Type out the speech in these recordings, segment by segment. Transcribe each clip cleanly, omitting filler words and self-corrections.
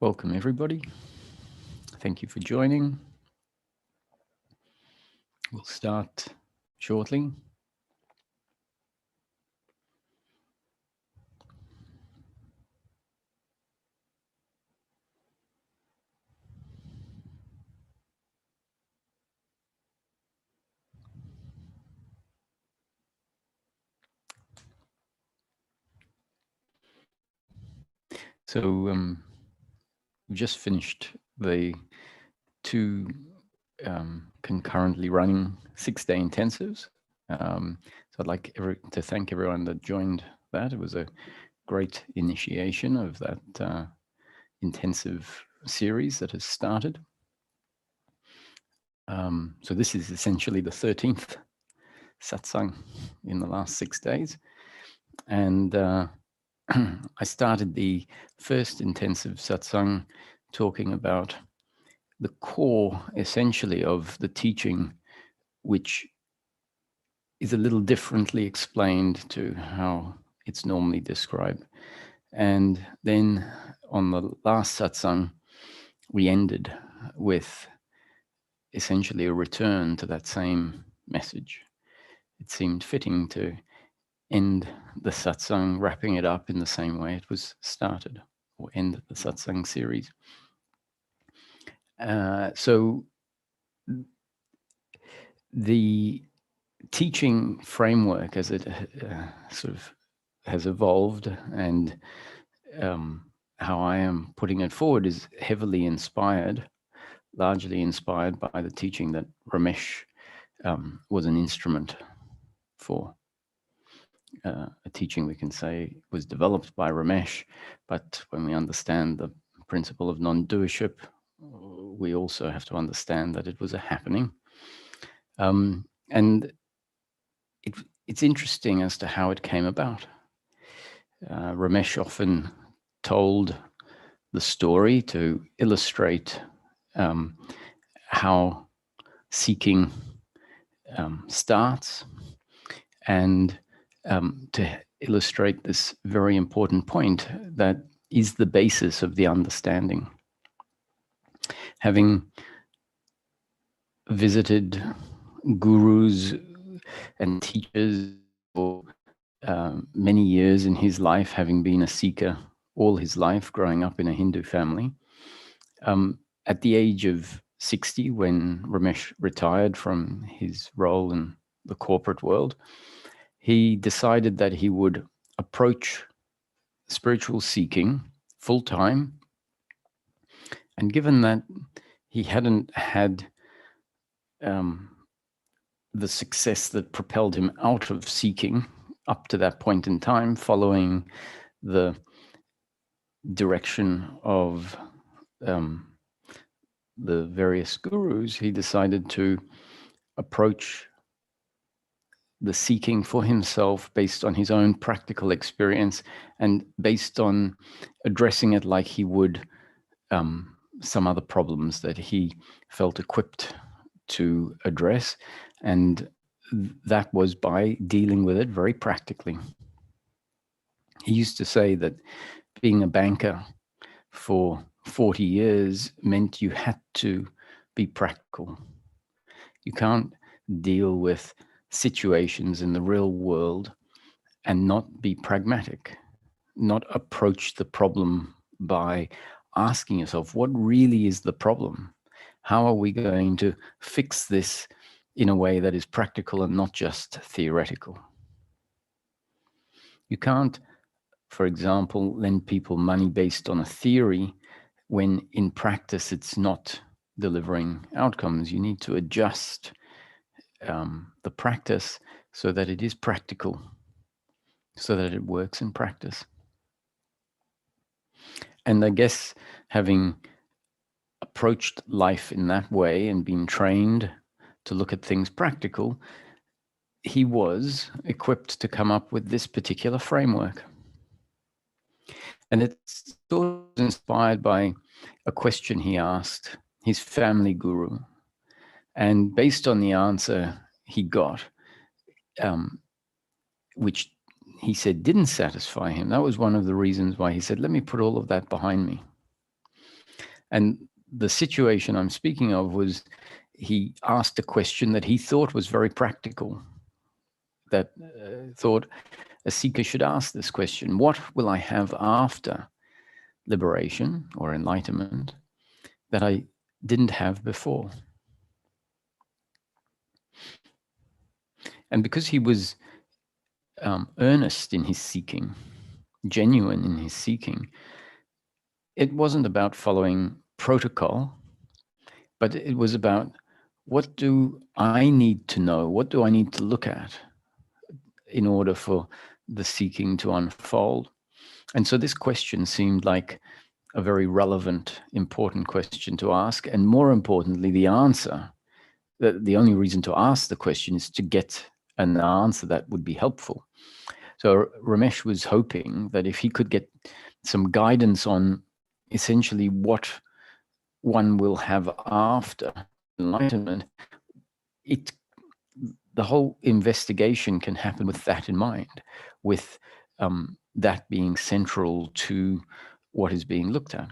Welcome, everybody. Thank you for joining. We'll start shortly. So we've just finished the two concurrently running 6-day intensives. So I'd like to thank everyone that joined that. It was a great initiation of that intensive series that has started. So this is essentially the 13th Satsang in the last 6 days. And I started the first intensive satsang talking about the core, essentially, of the teaching, which is a little differently explained to how it's normally described. And then on the last satsang, we ended with essentially a return to that same message. It seemed fitting to end the satsang, wrapping it up in the same way it was started, or end the satsang series. So the teaching framework, as it sort of has evolved, and how I am putting it forward, is heavily inspired, largely inspired by the teaching that Ramesh was an instrument for. A teaching, we can say, was developed by Ramesh, but when we understand the principle of non-doership, we also have to understand that it was a happening. And it's interesting as to how it came about. Ramesh often told the story to illustrate how seeking starts, and to illustrate this very important point that is the basis of the understanding. Having visited gurus and teachers for many years in his life, having been a seeker all his life, growing up in a Hindu family, at the age of 60, when Ramesh retired from his role in the corporate world, he decided that he would approach spiritual seeking full-time. And given that he hadn't had the success that propelled him out of seeking up to that point in time, following the direction of the various gurus, he decided to approach the seeking for himself based on his own practical experience, and based on addressing it like he would some other problems that he felt equipped to address. And that was by dealing with it very practically. He used to say that being a banker for 40 years meant you had to be practical. You can't deal with situations in the real world and not be pragmatic, not approach the problem by asking yourself, what really is the problem? How are we going to fix this in a way that is practical and not just theoretical? You can't, for example, lend people money based on a theory when in practice it's not delivering outcomes. You need to adjust the practice so that it is practical, so that it works in practice. And I guess having approached life in that way and been trained to look at things practical, he was equipped to come up with this particular framework. And it's sort of inspired by a question he asked his family guru. And based on the answer he got, which he said didn't satisfy him, that was one of the reasons why he said, let me put all of that behind me. And the situation I'm speaking of was he asked a question that he thought was very practical, that thought a seeker should ask this question: what will I have after liberation or enlightenment that I didn't have before? And because he was earnest in his seeking, genuine in his seeking, it wasn't about following protocol, but it was about, what do I need to know? What do I need to look at in order for the seeking to unfold? And so this question seemed like a very relevant, important question to ask. And more importantly, the answer, the only reason to ask the question is to get an answer that would be helpful. So Ramesh was hoping that if he could get some guidance on essentially what one will have after enlightenment, the whole investigation can happen with that in mind, with that being central to what is being looked at.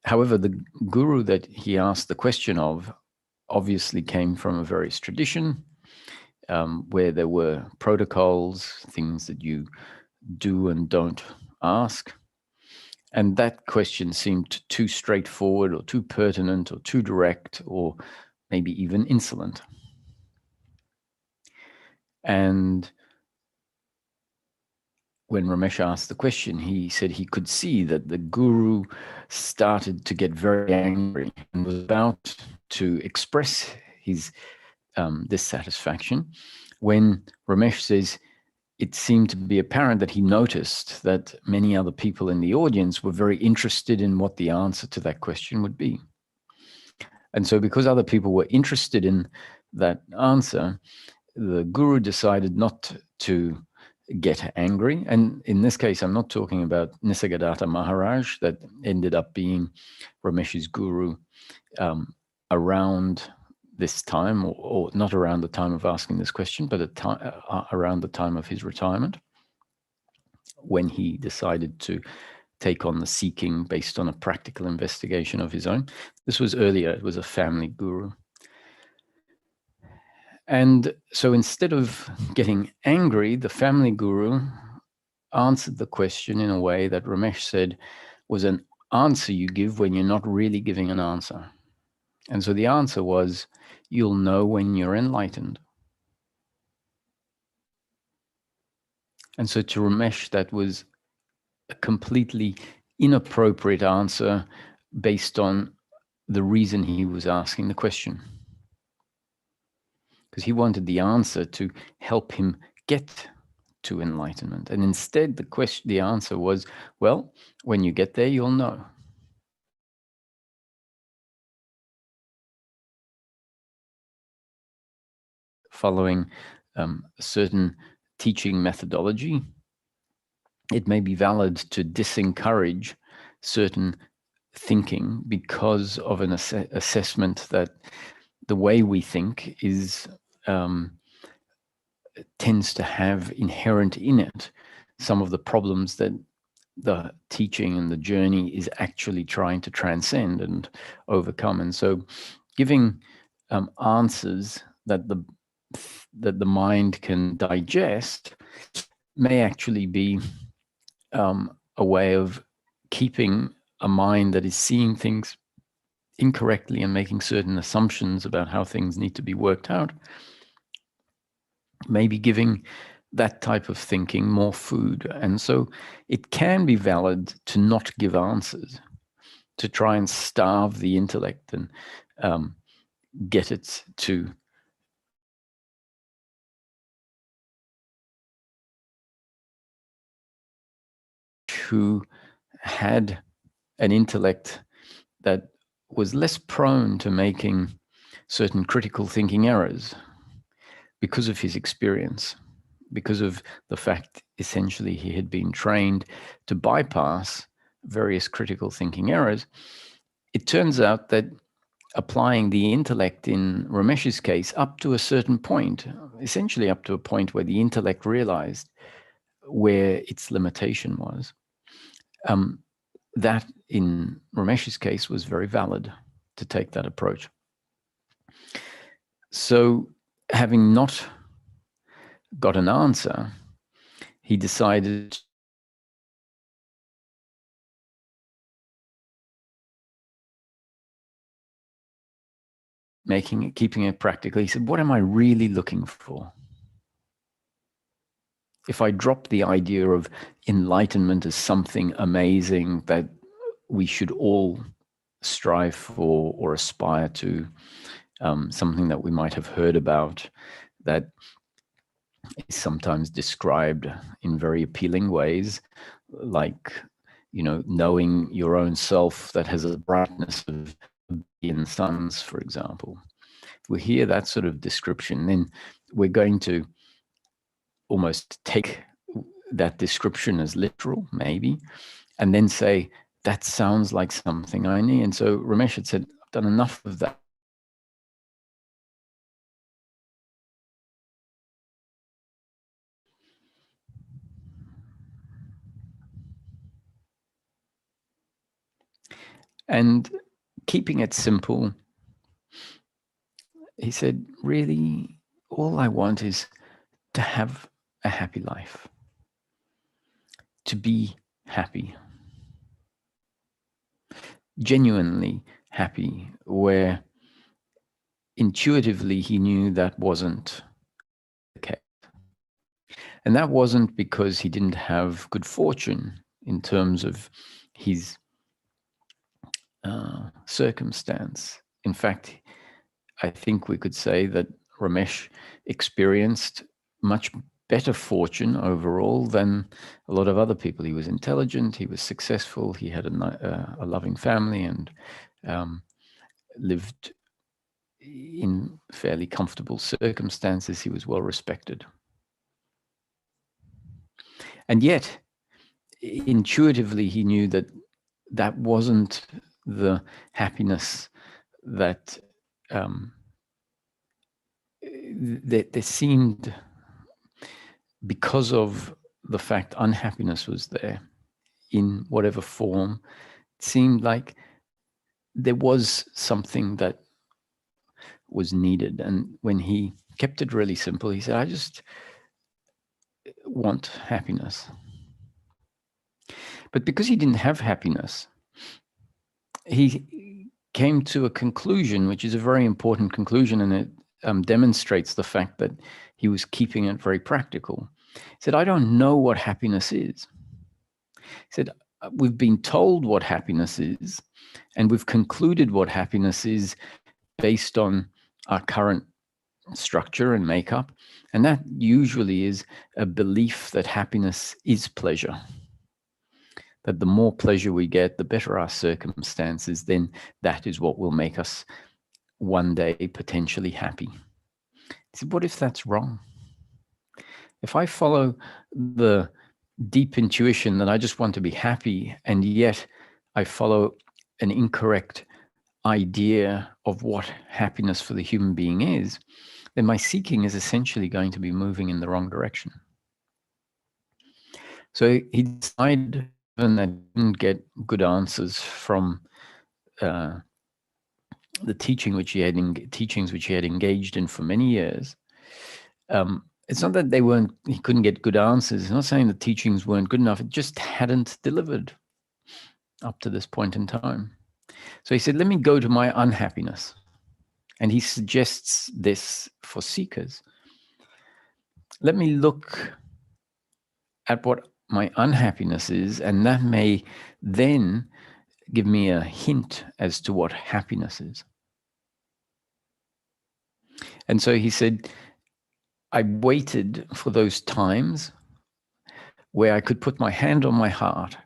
However, the guru that he asked the question of obviously came from a various tradition where there were protocols, things that you do and don't ask. And that question seemed too straightforward or too pertinent or too direct or maybe even insolent. And when Ramesh asked the question, he said he could see that the guru started to get very angry and was about to express his dissatisfaction when Ramesh says it seemed to be apparent that he noticed that many other people in the audience were very interested in what the answer to that question would be. And so because other people were interested in that answer, the guru decided not to get angry. And in this case, I'm not talking about Nisargadatta Maharaj that ended up being Ramesh's guru around this time, or not around the time of asking this question, but around the time of his retirement, when he decided to take on the seeking based on a practical investigation of his own. This was earlier, it was a family guru. And so instead of getting angry, the family guru answered the question in a way that Ramesh said was an answer you give when you're not really giving an answer. And so the answer was, you'll know when you're enlightened. And so to Ramesh, that was a completely inappropriate answer based on the reason he was asking the question. Because he wanted the answer to help him get to enlightenment. And instead, the answer was, well, when you get there, you'll know. Following a certain teaching methodology, it may be valid to disencourage certain thinking because of an assessment that the way we think is tends to have inherent in it some of the problems that the teaching and the journey is actually trying to transcend and overcome. And so giving answers that the mind can digest may actually be a way of keeping a mind that is seeing things incorrectly and making certain assumptions about how things need to be worked out, maybe giving that type of thinking more food. And so it can be valid to not give answers, to try and starve the intellect and get it to who had an intellect that was less prone to making certain critical thinking errors because of his experience, because of the fact, essentially, he had been trained to bypass various critical thinking errors. It turns out that applying the intellect in Ramesh's case up to a certain point, essentially up to a point where the intellect realized where its limitation was, that, in Ramesh's case, was very valid to take that approach. So, having not got an answer, he decided keeping it practical. He said, what am I really looking for? If I drop the idea of enlightenment as something amazing that we should all strive for or aspire to, something that we might have heard about, that is sometimes described in very appealing ways, like, knowing your own self that has a brightness of a billion suns, for example. If we hear that sort of description, then we're going to almost take that description as literal, maybe, and then say, that sounds like something I need. And so Ramesh had said, I've done enough of that. And keeping it simple, he said, really, all I want is to have a happy life, to be happy, genuinely happy, where intuitively he knew that wasn't the case. And that wasn't because he didn't have good fortune in terms of his circumstance. In fact, I think we could say that Ramesh experienced much better fortune overall than a lot of other people. He was intelligent, he was successful, he had a loving family, and lived in fairly comfortable circumstances. He was well respected. And yet, intuitively, he knew that that wasn't the happiness that there seemed, because of the fact unhappiness was there in whatever form, it seemed like there was something that was needed. And when he kept it really simple, he said, I just want happiness. But because he didn't have happiness, he came to a conclusion, which is a very important conclusion, and it demonstrates the fact that he was keeping it very practical. He said, I don't know what happiness is. He said, we've been told what happiness is, and we've concluded what happiness is based on our current structure and makeup. And that usually is a belief that happiness is pleasure. That the more pleasure we get, the better our circumstances, then that is what will make us one day potentially happy. He said, what if that's wrong? If I follow the deep intuition that I just want to be happy, and yet I follow an incorrect idea of what happiness for the human being is, then my seeking is essentially going to be moving in the wrong direction. So he decided, even that he didn't get good answers from the teachings which he had engaged in for many years. It's not that he couldn't get good answers. It's not saying the teachings weren't good enough. It just hadn't delivered up to this point in time. So he said, let me go to my unhappiness. And he suggests this for seekers. Let me look at what my unhappiness is, and that may then give me a hint as to what happiness is. And so he said, I waited for those times where I could put my hand on my heart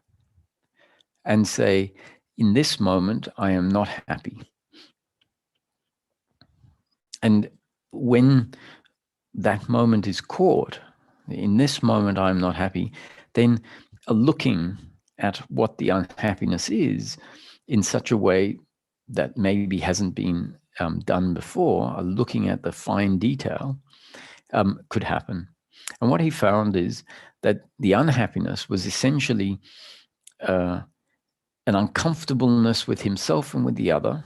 and say, in this moment, I am not happy. And when that moment is caught, in this moment, I'm not happy, then looking at what the unhappiness is in such a way that maybe hasn't been done before, looking at the fine detail, could happen. And what he found is that the unhappiness was essentially an uncomfortableness with himself and with the other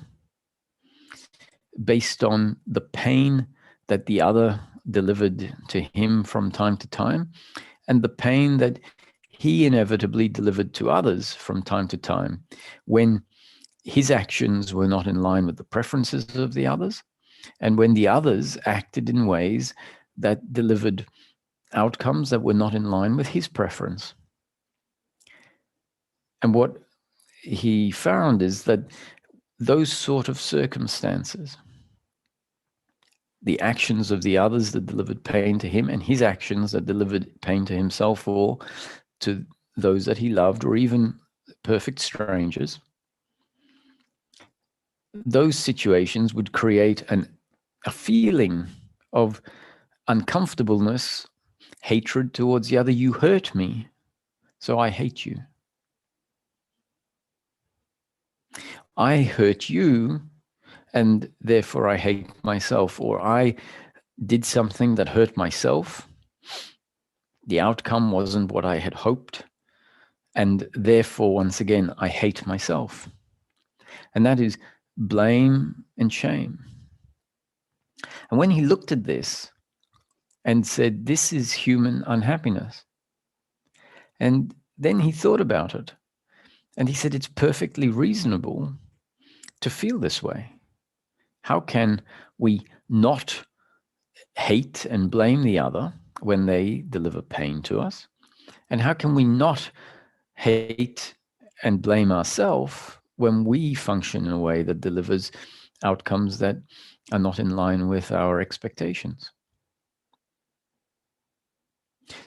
based on the pain that the other delivered to him from time to time, and the pain that he inevitably delivered to others from time to time when his actions were not in line with the preferences of the others, and when the others acted in ways that delivered outcomes that were not in line with his preference. And what he found is that those sort of circumstances, the actions of the others that delivered pain to him and his actions that delivered pain to himself or to those that he loved, or even perfect strangers, those situations would create a feeling of uncomfortableness, hatred towards the other. You hurt me, so I hate you. I hurt you, and therefore I hate myself. Or I did something that hurt myself. The outcome wasn't what I had hoped, and therefore, once again, I hate myself. And that is blame and shame. And when he looked at this and said, this is human unhappiness, and then he thought about it, and he said, it's perfectly reasonable to feel this way. How can we not hate and blame the other when they deliver pain to us? And how can we not hate and blame ourselves when we function in a way that delivers outcomes that are not in line with our expectations?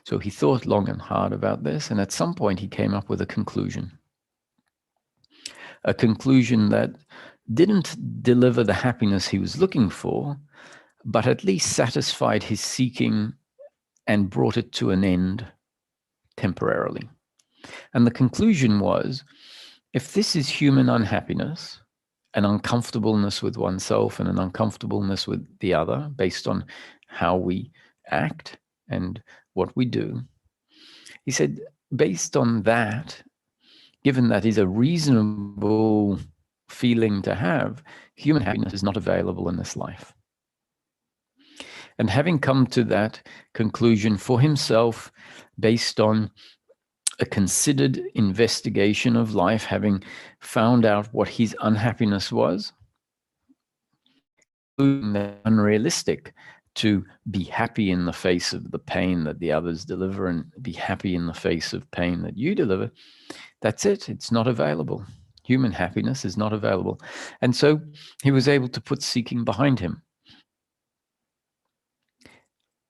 So he thought long and hard about this, and at some point he came up with a conclusion that didn't deliver the happiness he was looking for, but at least satisfied his seeking and brought it to an end temporarily. And the conclusion was, if this is human unhappiness, an uncomfortableness with oneself and an uncomfortableness with the other based on how we act and what we do, he said, based on that, given that is a reasonable feeling to have, human happiness is not available in this life. And having come to that conclusion for himself based on a considered investigation of life, having found out what his unhappiness was, that unrealistic to be happy in the face of the pain that the others deliver and be happy in the face of pain that you deliver, that's it. It's not available. Human happiness is not available. And so he was able to put seeking behind him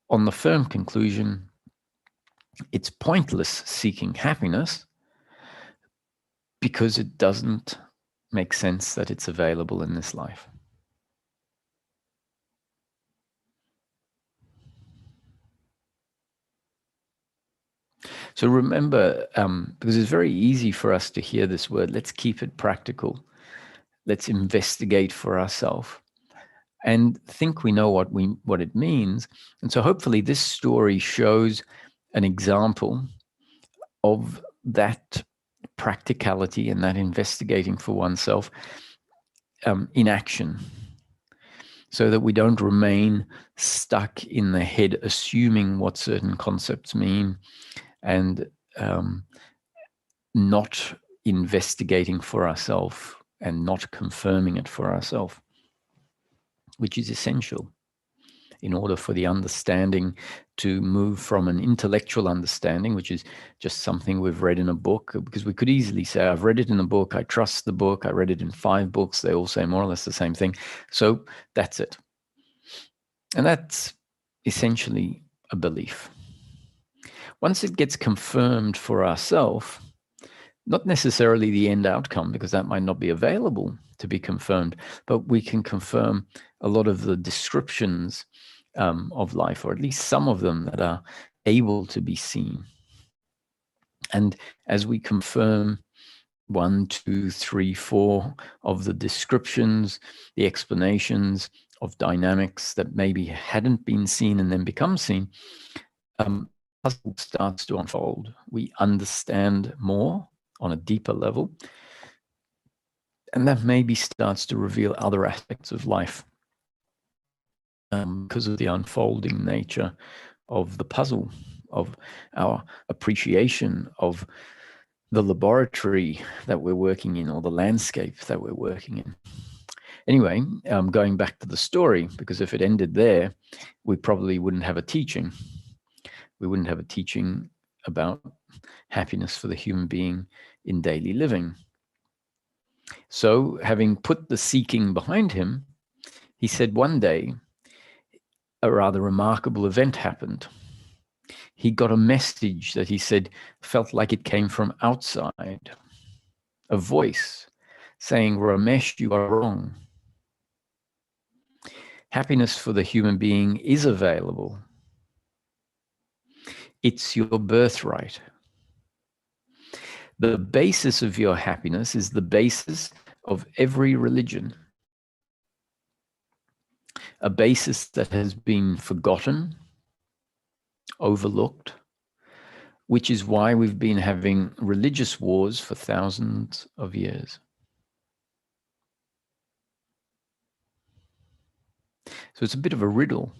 on the firm conclusion, it's pointless seeking happiness because it doesn't make sense that it's available in this life. So remember, because it's very easy for us to hear this word, let's keep it practical. Let's investigate for ourselves and think we know what it means. And so hopefully this story shows an example of that practicality and that investigating for oneself in action, so that we don't remain stuck in the head assuming what certain concepts mean and not investigating for ourselves and not confirming it for ourselves, which is essential in order for the understanding to move from an intellectual understanding, which is just something we've read in a book, because we could easily say, I've read it in a book, I trust the book, I read it in 5 books, they all say more or less the same thing, so that's it. And that's essentially a belief. Once it gets confirmed for ourselves, not necessarily the end outcome, because that might not be available to be confirmed, but we can confirm a lot of the descriptions of life, or at least some of them that are able to be seen. And as we confirm 1, 2, 3, 4 of the descriptions, the explanations of dynamics that maybe hadn't been seen and then become seen, puzzle starts to unfold. We understand more on a deeper level And that maybe starts to reveal other aspects of life because of the unfolding nature of the puzzle, of our appreciation of the laboratory that we're working in, or the landscape that we're working in. Anyway, going back to the story, because if it ended there, we probably wouldn't have a teaching. We wouldn't have a teaching about happiness for the human being in daily living. So, having put the seeking behind him, he said one day a rather remarkable event happened. He got a message that he said felt like it came from outside. A voice saying, Ramesh, you are wrong. Happiness for the human being is available. It's your birthright. The basis of your happiness is the basis of every religion. A basis that has been forgotten, overlooked, which is why we've been having religious wars for thousands of years. So it's a bit of a riddle.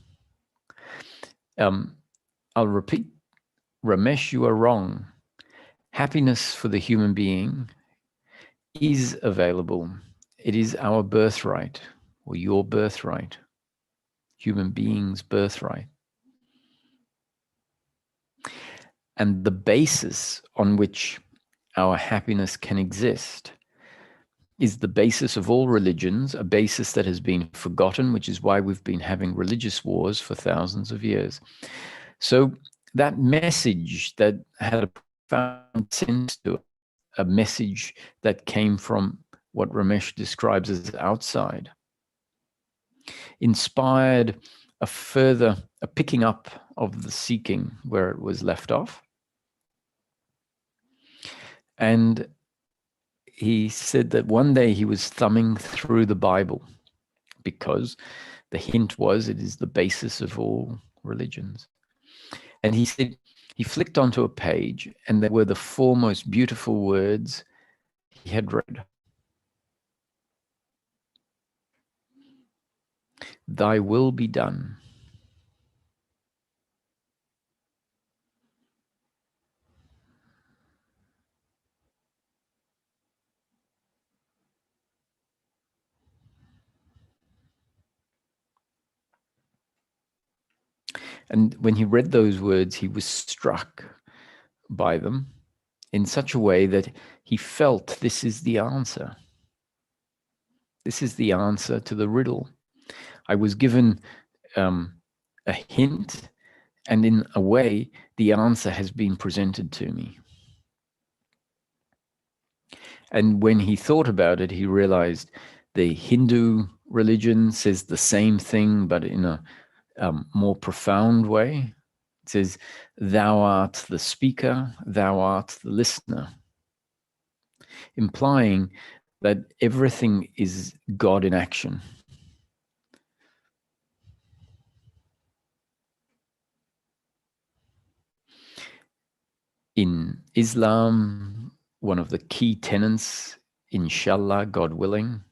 I'll repeat. Ramesh, you are wrong. Happiness for the human being is available. It is our birthright, or your birthright, human being's birthright. And the basis on which our happiness can exist is the basis of all religions, a basis that has been forgotten, which is why we've been having religious wars for thousands of years. So that message that had a profound sense to it, a message that came from what Ramesh describes as outside, inspired a picking up of the seeking where it was left off. And he said that one day he was thumbing through the Bible because the hint was it is the basis of all religions. And he said he flicked onto a page and there were the four most beautiful words he had read. Thy will be done. And when he read those words, he was struck by them in such a way that he felt this is the answer. This is the answer to the riddle. I was given a hint, and in a way, the answer has been presented to me. And when he thought about it, he realized the Hindu religion says the same thing, but in a more profound way. It says, thou art the speaker, thou art the listener, implying that everything is God in action. In Islam, one of the key tenets, inshallah, God willing.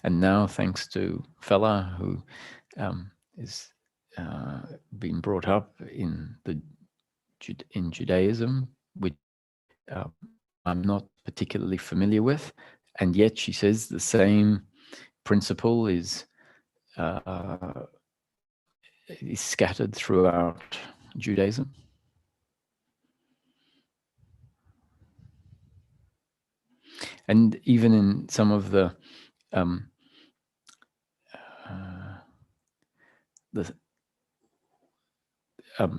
And now, thanks to Fella, who is being brought up in Judaism, which I'm not particularly familiar with, and yet she says the same principle is scattered throughout Judaism. And even in some of the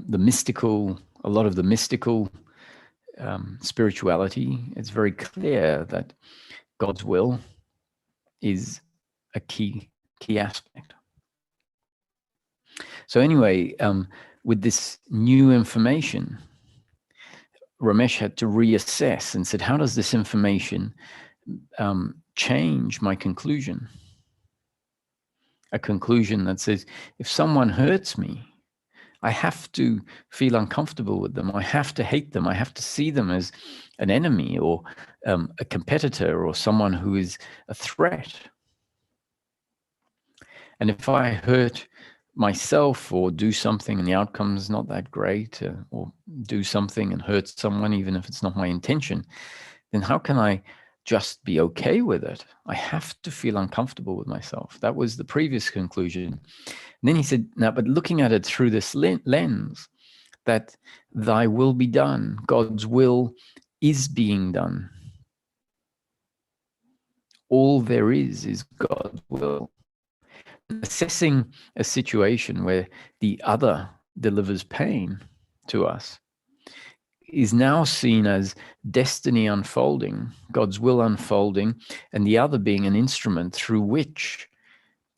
mystical, a lot of the mystical spirituality, it's very clear that God's will is a key aspect. So anyway, with this new information, Ramesh had to reassess and said, how does this information change my conclusion? A conclusion that says, if someone hurts me, I have to feel uncomfortable with them. I have to hate them. I have to see them as an enemy or a competitor or someone who is a threat. And if I hurt myself or do something and the outcome is not that great, or do something and hurt someone, even if it's not my intention, then how can I just be okay with it? I have to feel uncomfortable with myself. That was the previous conclusion. And then he said, now, but looking at it through this lens, that thy will be done, God's will is being done. All there is God's will. Assessing a situation where the other delivers pain to us is now seen as destiny unfolding, God's will unfolding, and the other being an instrument through which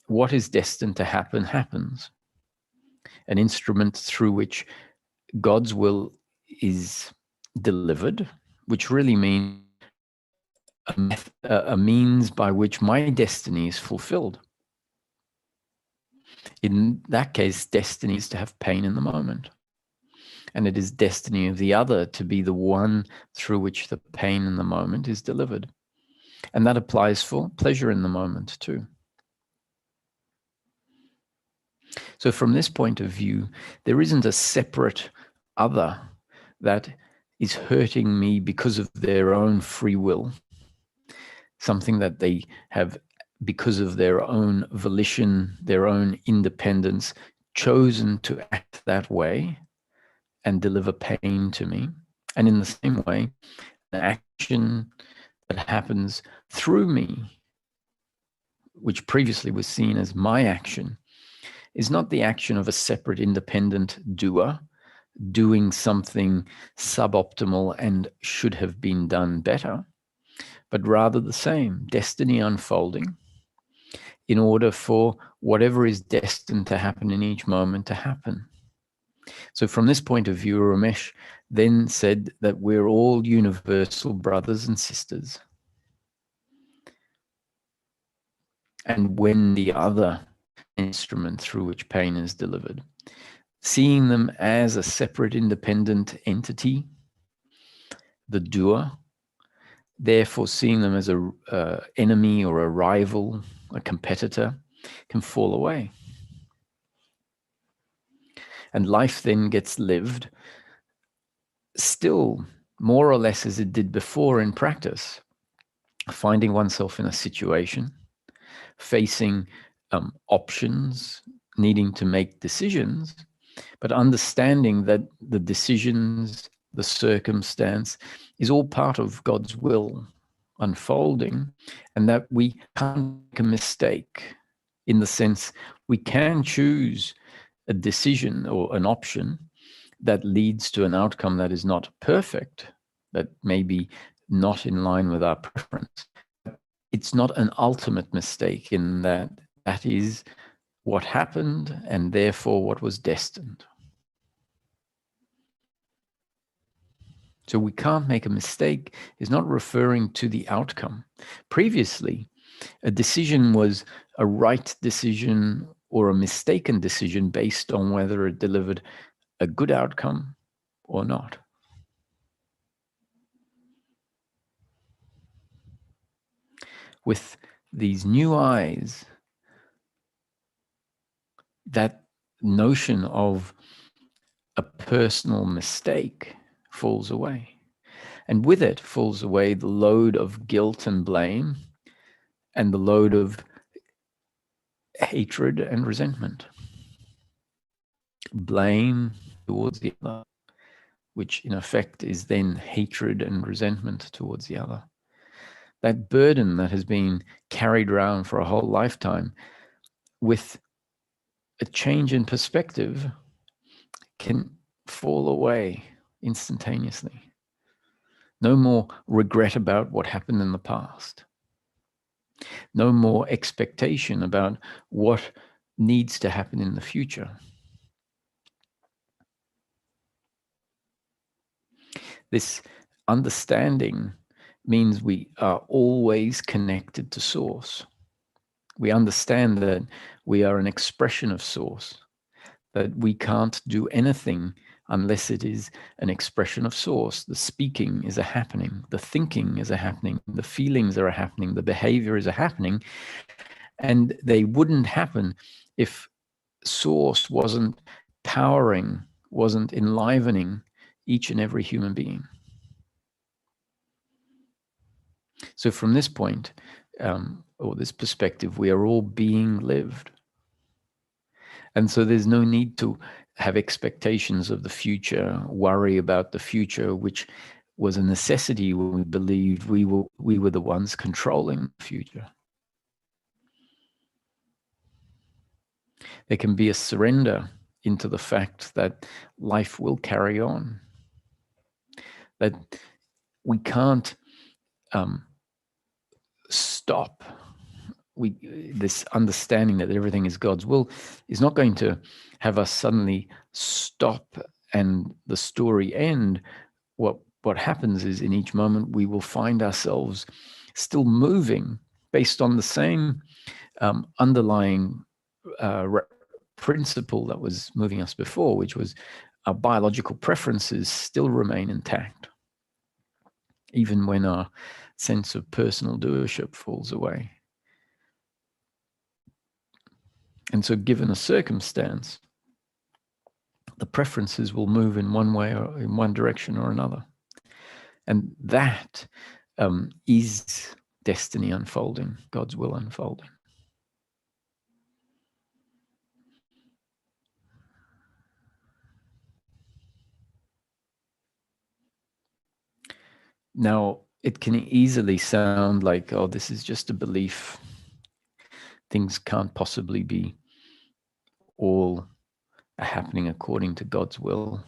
what is destined to happen happens. An instrument through which God's will is delivered, which really means a means by which my destiny is fulfilled. In that case, destiny is to have pain in the moment. And it is destiny of the other to be the one through which the pain in the moment is delivered. And that applies for pleasure in the moment too. So from this point of view, there isn't a separate other that is hurting me because of their own free will, something that they have, because of their own volition, their own independence, chosen to act that way and deliver pain to me. And in the same way, an action that happens through me, which previously was seen as my action, is not the action of a separate independent doer doing something suboptimal and should have been done better, but rather the same, destiny unfolding in order for whatever is destined to happen in each moment to happen. So from this point of view, Ramesh then said that we're all universal brothers and sisters. And when the other instrument through which pain is delivered, seeing them as a separate independent entity, the doer, therefore seeing them as a enemy or a rival, a competitor, can fall away. And life then gets lived still more or less as it did before in practice, finding oneself in a situation, facing options, needing to make decisions, but understanding that the decisions, the circumstance is all part of God's will unfolding, and that we can't make a mistake, in the sense we can choose a decision or an option that leads to an outcome that is not perfect, that may be not in line with our preference. It's not an ultimate mistake, in that that is what happened and therefore what was destined. So we can't make a mistake is not referring to the outcome. Previously, a decision was a right decision or a mistaken decision based on whether it delivered a good outcome or not. With these new eyes, that notion of a personal mistake falls away. And with it falls away the load of guilt and blame and the load of hatred and resentment. Blame towards the other, which in effect is then hatred and resentment towards the other. That burden that has been carried around for a whole lifetime, with a change in perspective, can fall away instantaneously. No more regret about what happened in the past. No more expectation about what needs to happen in the future. This understanding means we are always connected to Source. We understand that we are an expression of Source, that we can't do anything unless it is an expression of source. The speaking is a happening, the thinking is a happening, the feelings are a happening, the behavior is a happening, and they wouldn't happen if source wasn't powering, wasn't enlivening each and every human being. So from this point, or this perspective, we are all being lived. And so there's no need to have expectations of the future, worry about the future, which was a necessity when we believed we were the ones controlling the future. There can be a surrender into the fact that life will carry on, that we can't stop. This understanding that everything is God's will is not going to have us suddenly stop and the story end. What happens is in each moment we will find ourselves still moving based on the same underlying principle that was moving us before, which was our biological preferences still remain intact, even when our sense of personal doership falls away. And so given a circumstance, the preferences will move in one way or in one direction or another. And that is destiny unfolding, God's will unfolding. Now, it can easily sound like, oh, this is just a belief. Things can't possibly be all happening according to God's will.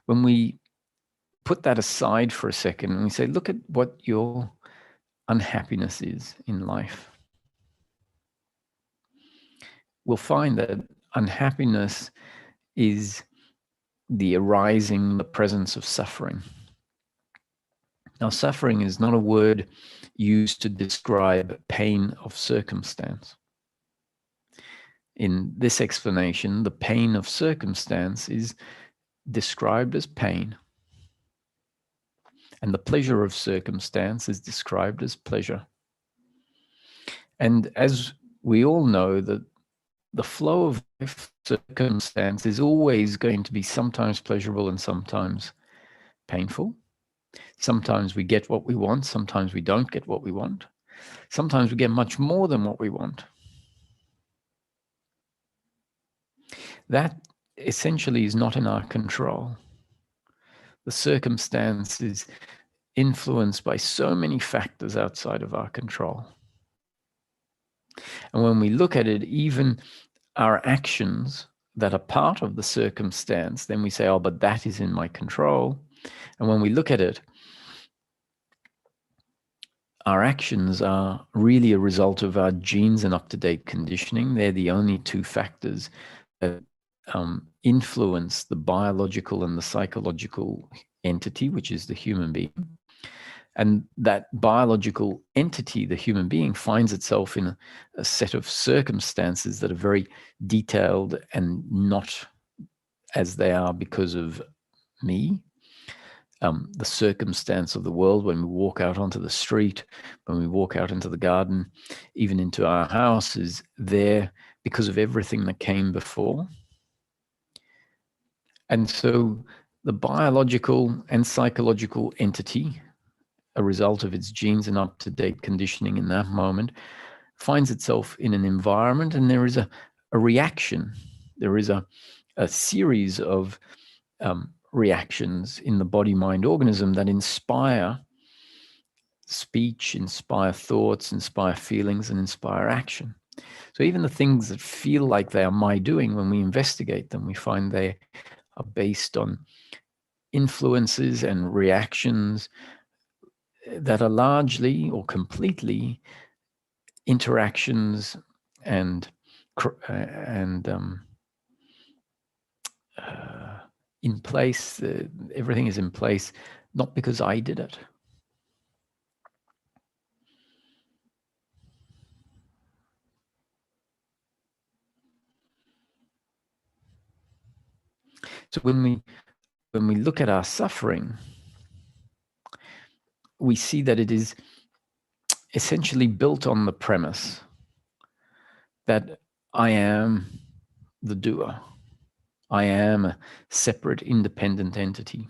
When we put that aside for a second and we say, look at what your unhappiness is in life, we'll find that unhappiness is the arising, the presence of suffering. Now, suffering is not a word used to describe pain of circumstance. In this explanation, the pain of circumstance is described as pain, and the pleasure of circumstance is described as pleasure. And as we all know, that the flow of life circumstance is always going to be sometimes pleasurable and sometimes painful. Sometimes we get what we want, sometimes we don't get what we want. Sometimes we get much more than what we want. That essentially is not in our control. The circumstance is influenced by so many factors outside of our control. And when we look at it, even our actions that are part of the circumstance, then we say, oh, but that is in my control. And when we look at it, our actions are really a result of our genes and up-to-date conditioning. They're the only two factors that influence the biological and the psychological entity, which is the human being. And that biological entity, the human being, finds itself in a set of circumstances that are very detailed and not as they are because of me. The circumstance of the world, when we walk out onto the street, when we walk out into the garden, even into our house, is there because of everything that came before. And so the biological and psychological entity, a result of its genes and up-to-date conditioning in that moment, finds itself in an environment, and there is a reaction. There is a series of reactions in the body-mind organism that inspire speech, inspire thoughts, inspire feelings, and inspire action. So even the things that feel like they are my doing, when we investigate them, we find they are based on influences and reactions that are largely or completely interactions and in place. Everything is in place, not because I did it. So when we look at our suffering, we see that it is essentially built on the premise that I am the doer. I am a separate, independent entity.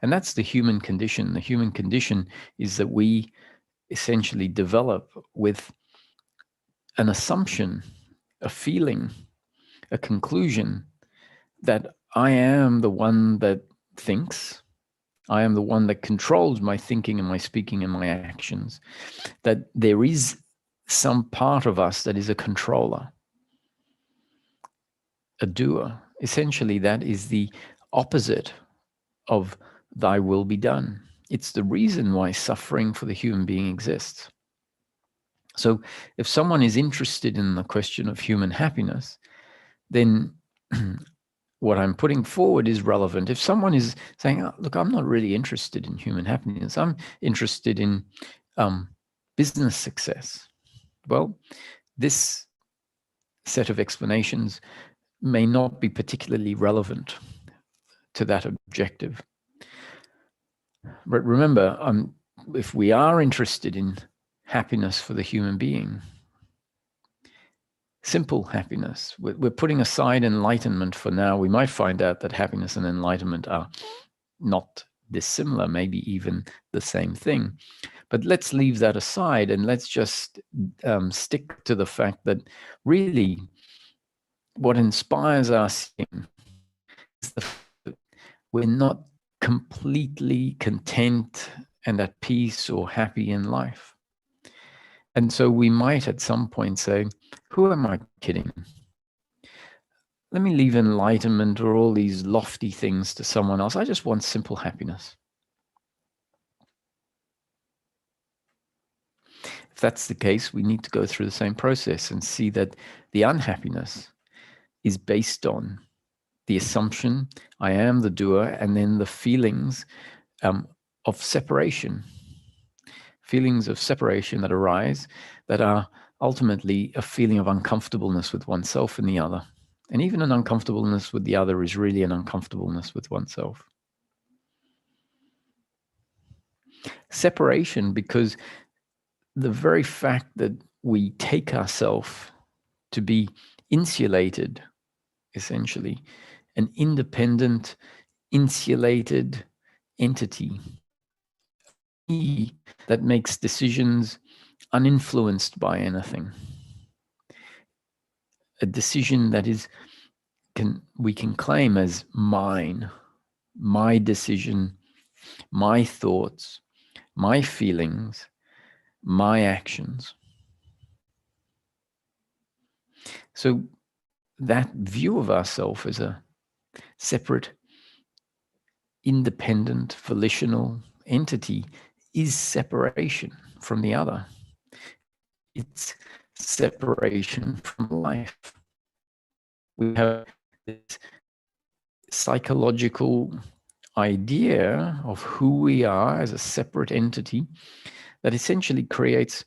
And that's the human condition. The human condition is that we essentially develop with an assumption, a feeling, a conclusion that I am the one that thinks. I am the one that controls my thinking and my speaking and my actions. That there is some part of us that is a controller, a doer. Essentially, that is the opposite of thy will be done. It's the reason why suffering for the human being exists. So if someone is interested in the question of human happiness, then what I'm putting forward is relevant. If someone is saying, oh, look, I'm not really interested in human happiness, I'm interested in business success. Well, this set of explanations may not be particularly relevant to that objective. But remember, if we are interested in happiness for the human being, simple happiness, we're putting aside enlightenment for now. We might find out that happiness and enlightenment are not dissimilar, maybe even the same thing. But let's leave that aside and let's just stick to the fact that really what inspires our seeing is the fact that we're not completely content and at peace or happy in life. And so we might at some point say, who am I kidding? Let me leave enlightenment or all these lofty things to someone else. I just want simple happiness. If that's the case, we need to go through the same process and see that the unhappiness is based on the assumption, I am the doer, and then the feelings of separation. Feelings of separation that arise that are ultimately a feeling of uncomfortableness with oneself and the other. And even an uncomfortableness with the other is really an uncomfortableness with oneself. Separation, because the very fact that we take ourselves to be insulated, essentially, an independent, insulated entity that makes decisions uninfluenced by anything. A decision that we can claim as mine, my decision, my thoughts, my feelings, my actions. So that view of ourselves as a separate, independent, volitional entity is separation from the other. It's separation from life. We have this psychological idea of who we are as a separate entity that essentially creates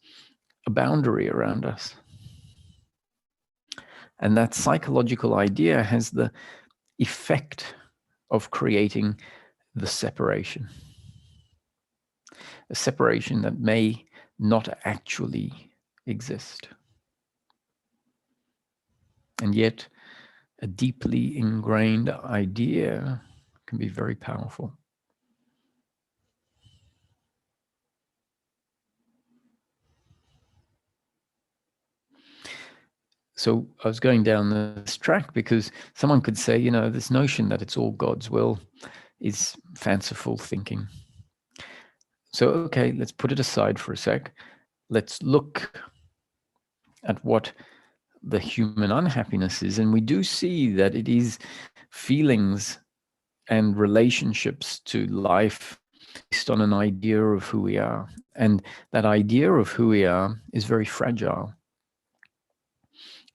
a boundary around us. And that psychological idea has the effect of creating the separation. A separation that may not actually exist. And yet, a deeply ingrained idea can be very powerful. So I was going down this track because someone could say, this notion that it's all God's will is fanciful thinking. So, okay, let's put it aside for a sec. Let's look at what the human unhappiness is. And we do see that it is feelings and relationships to life based on an idea of who we are. And that idea of who we are is very fragile.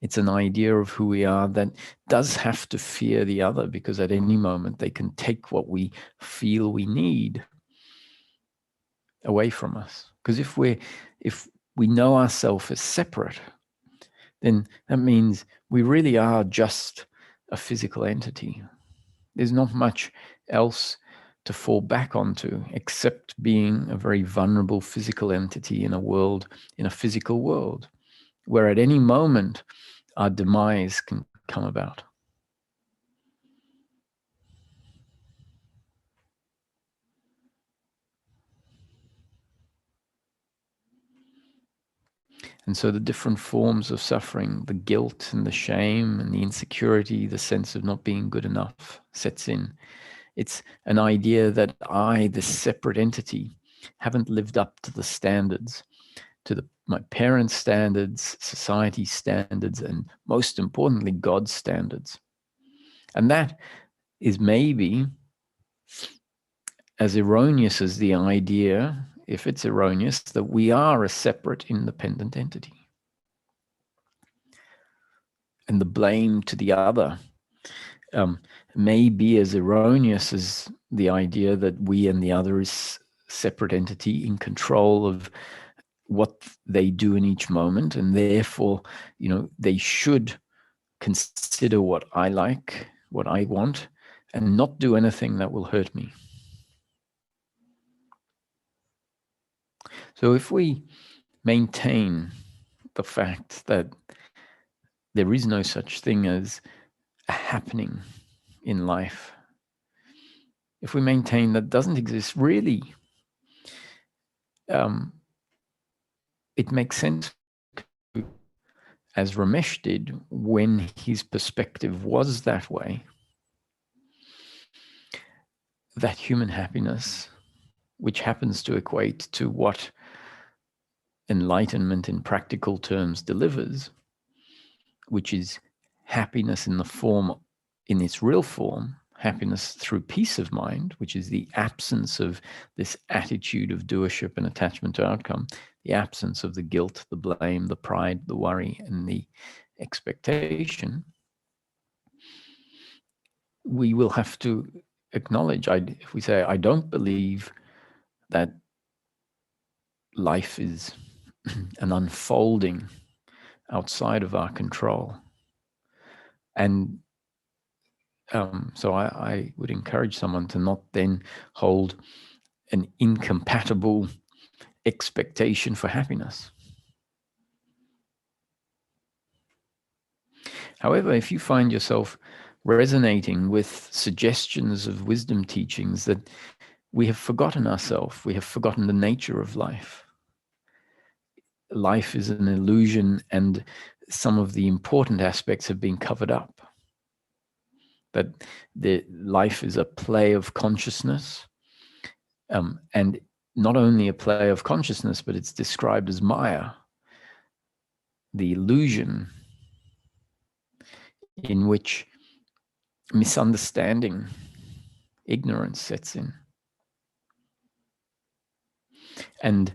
It's an idea of who we are that does have to fear the other, because at any moment they can take what we feel we need away from us. Because if we know ourselves as separate, then that means we really are just a physical entity. There's not much else to fall back onto except being a very vulnerable physical entity in a physical world, where at any moment our demise can come about. And so the different forms of suffering, the guilt and the shame and the insecurity, the sense of not being good enough sets in. It's an idea that I, this separate entity, haven't lived up to the standards, to my parents' standards, society's standards, and most importantly, God's standards. And that is maybe as erroneous as the idea, if it's erroneous, that we are a separate, independent entity. And the blame to the other may be as erroneous as the idea that we and the other is separate entity in control of what they do in each moment, and therefore, they should consider what I like, what I want, and not do anything that will hurt me. So if we maintain the fact that there is no such thing as a happening in life, if we maintain that doesn't exist, really, it makes sense, as Ramesh did when his perspective was that way, that human happiness, which happens to equate to what enlightenment in practical terms delivers, which is happiness in its real form, happiness through peace of mind, which is the absence of this attitude of doership and attachment to outcome, the absence of the guilt, the blame, the pride, the worry, and the expectation. We will have to acknowledge, if we say, I don't believe that life is an unfolding outside of our control. And so I would encourage someone to not then hold an incompatible expectation for happiness. However, if you find yourself resonating with suggestions of wisdom teachings that we have forgotten ourselves, we have forgotten the nature of life. Life is an illusion, and some of the important aspects have been covered up. That the life is a play of consciousness, and not only a play of consciousness, but it's described as Maya, the illusion in which misunderstanding, ignorance sets in. And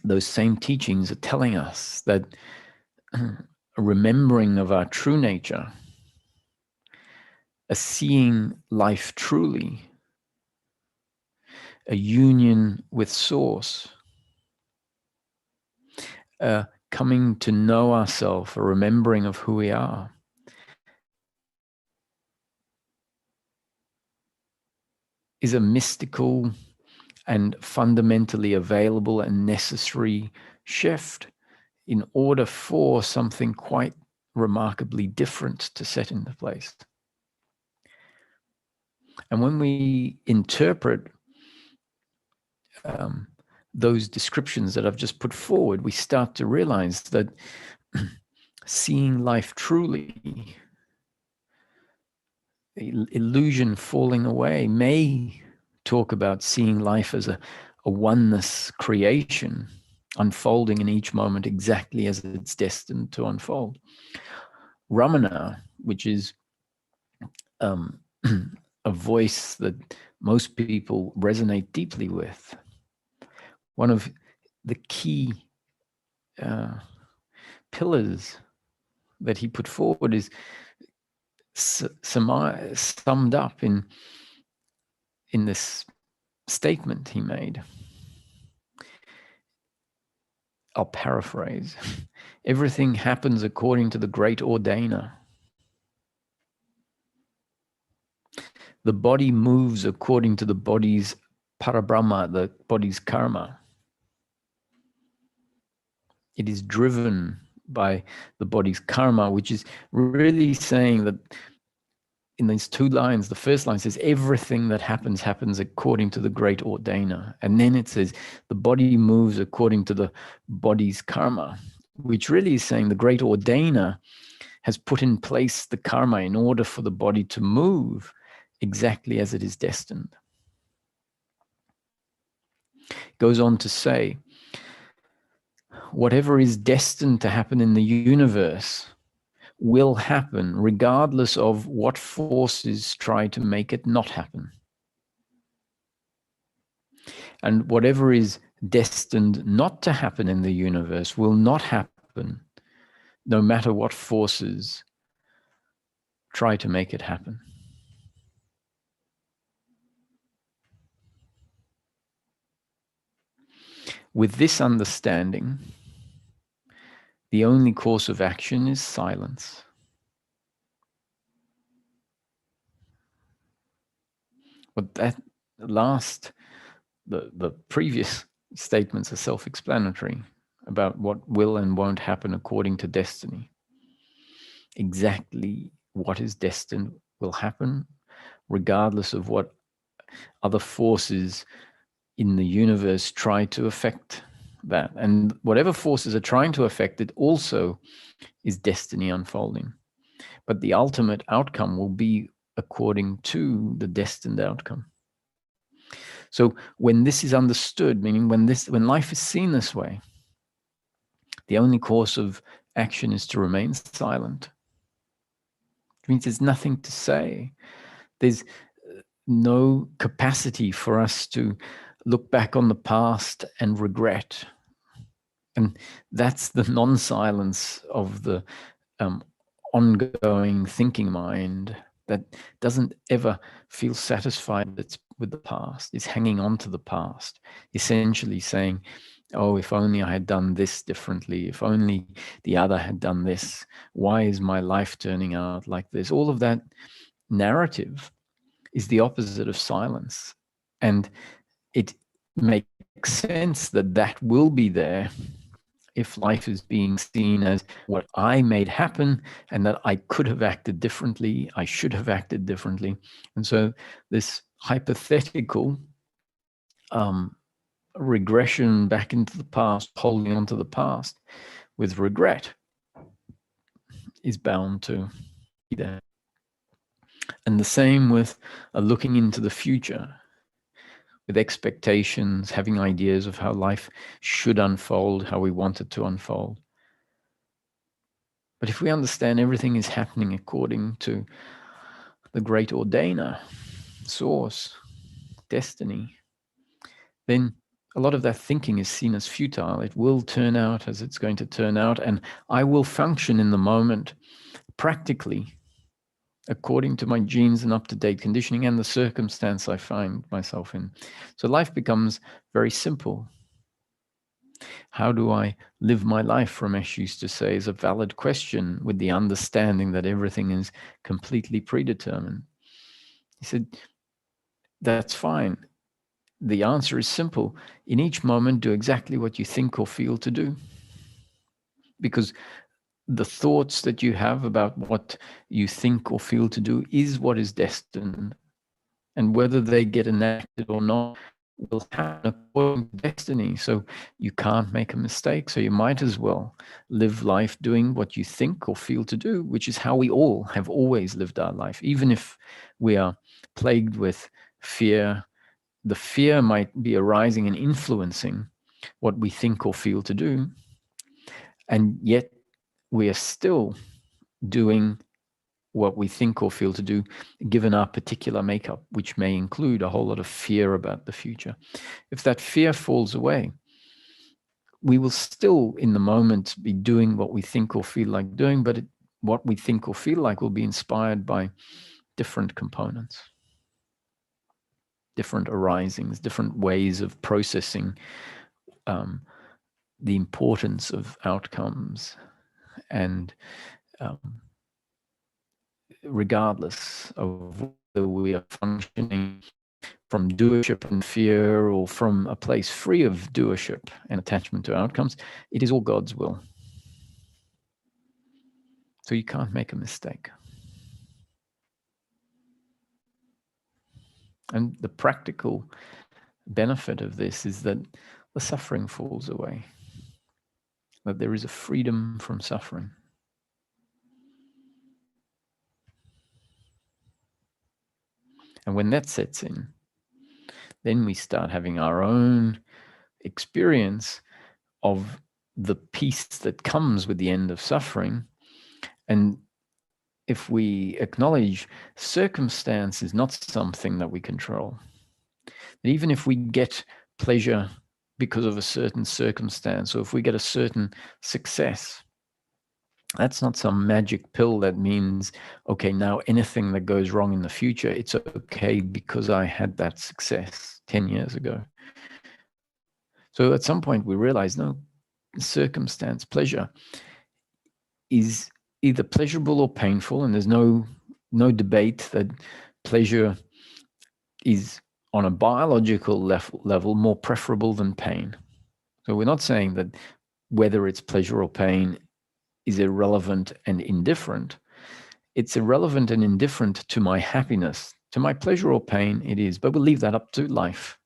those same teachings are telling us that a remembering of our true nature, a seeing life truly, a union with Source, coming to know ourselves, a remembering of who we are, is a mystical and fundamentally available and necessary shift in order for something quite remarkably different to set into place. And when we interpret those descriptions that I've just put forward, we start to realize that seeing life truly, illusion falling away, may talk about seeing life as a oneness creation, unfolding in each moment exactly as it's destined to unfold. Ramana, which is a voice that most people resonate deeply with, one of the key pillars that he put forward is summed up in this statement he made. I'll paraphrase. Everything happens according to the great ordainer. the body moves according to the body's parabrahma, the body's karma. It is driven by the body's karma, which is really saying that in these two lines, the first line says, everything that happens, happens according to the great ordainer. And then it says, the body moves according to the body's karma, which really is saying the great ordainer has put in place the karma in order for the body to move exactly as it is destined. It goes on to say, whatever is destined to happen in the universe will happen regardless of what forces try to make it not happen. And whatever is destined not to happen in the universe will not happen, no matter what forces try to make it happen. With this understanding, the only course of action is silence. But that last, the previous statements are self-explanatory about what will and won't happen according to destiny. Exactly what is destined will happen, regardless of what other forces in the universe try to affect that. And whatever forces are trying to affect it also is destiny unfolding. But the ultimate outcome will be according to the destined outcome. So when this is understood, meaning when life is seen this way, the only course of action is to remain silent. It means there's nothing to say. There's no capacity for us to look back on the past and regret. And that's the non-silence of the ongoing thinking mind that doesn't ever feel satisfied with the past, is hanging on to the past, essentially saying, oh, if only I had done this differently, if only the other had done this, why is my life turning out like this? All of that narrative is the opposite of silence. And it makes sense that that will be there if life is being seen as what I made happen and that I could have acted differently, I should have acted differently. And so this hypothetical regression back into the past, holding on to the past with regret, is bound to be there. And the same with looking into the future with expectations, having ideas of how life should unfold, how we want it to unfold. But if we understand everything is happening according to the great ordainer, source, destiny, then a lot of that thinking is seen as futile. It will turn out as it's going to turn out, and I will function in the moment practically according to my genes and up-to-date conditioning and the circumstance I find myself in. So life becomes very simple. How do I live my life, Ramesh used to say, is a valid question with the understanding that everything is completely predetermined. He said, that's fine. The answer is simple. In each moment, do exactly what you think or feel to do. Because the thoughts that you have about what you think or feel to do is what is destined. And whether they get enacted or not will happen according to destiny. So you can't make a mistake. So you might as well live life doing what you think or feel to do, which is how we all have always lived our life. Even if we are plagued with fear, the fear might be arising and influencing what we think or feel to do. And yet we are still doing what we think or feel to do, given our particular makeup, which may include a whole lot of fear about the future. If that fear falls away, we will still in the moment be doing what we think or feel like doing, but what we think or feel like will be inspired by different components, different arisings, different ways of processing the importance of outcomes and regardless of whether we are functioning from doership and fear or from a place free of doership and attachment to outcomes, it is all God's will. So you can't make a mistake. And the practical benefit of this is that the suffering falls away, that there is a freedom from suffering. And when that sets in, then we start having our own experience of the peace that comes with the end of suffering. And if we acknowledge circumstance is not something that we control, that even if we get pleasure because of a certain circumstance, or if we get a certain success, that's not some magic pill that means, okay, now anything that goes wrong in the future, it's okay because I had that success 10 years ago. So at some point we realize, no, circumstance, pleasure is either pleasurable or painful, and there's no debate that pleasure is on a biological level more preferable than pain. So we're not saying that whether it's pleasure or pain is irrelevant and indifferent. It's irrelevant and indifferent to my happiness. To my pleasure or pain, it is, but we'll leave that up to life.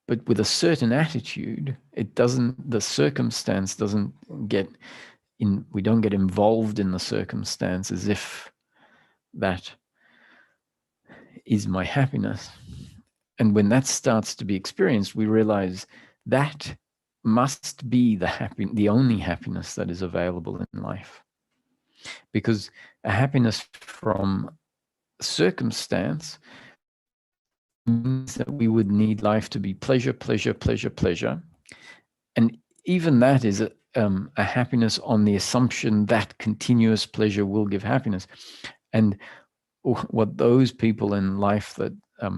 But with a certain attitude, the circumstance doesn't get in, we don't get involved in the circumstance as if that is my happiness. And when that starts to be experienced, we realize that must be the only happiness that is available in life. Because a happiness from circumstance means that we would need life to be pleasure, pleasure, pleasure, pleasure. And even that is a happiness on the assumption that continuous pleasure will give happiness. And what those people in life that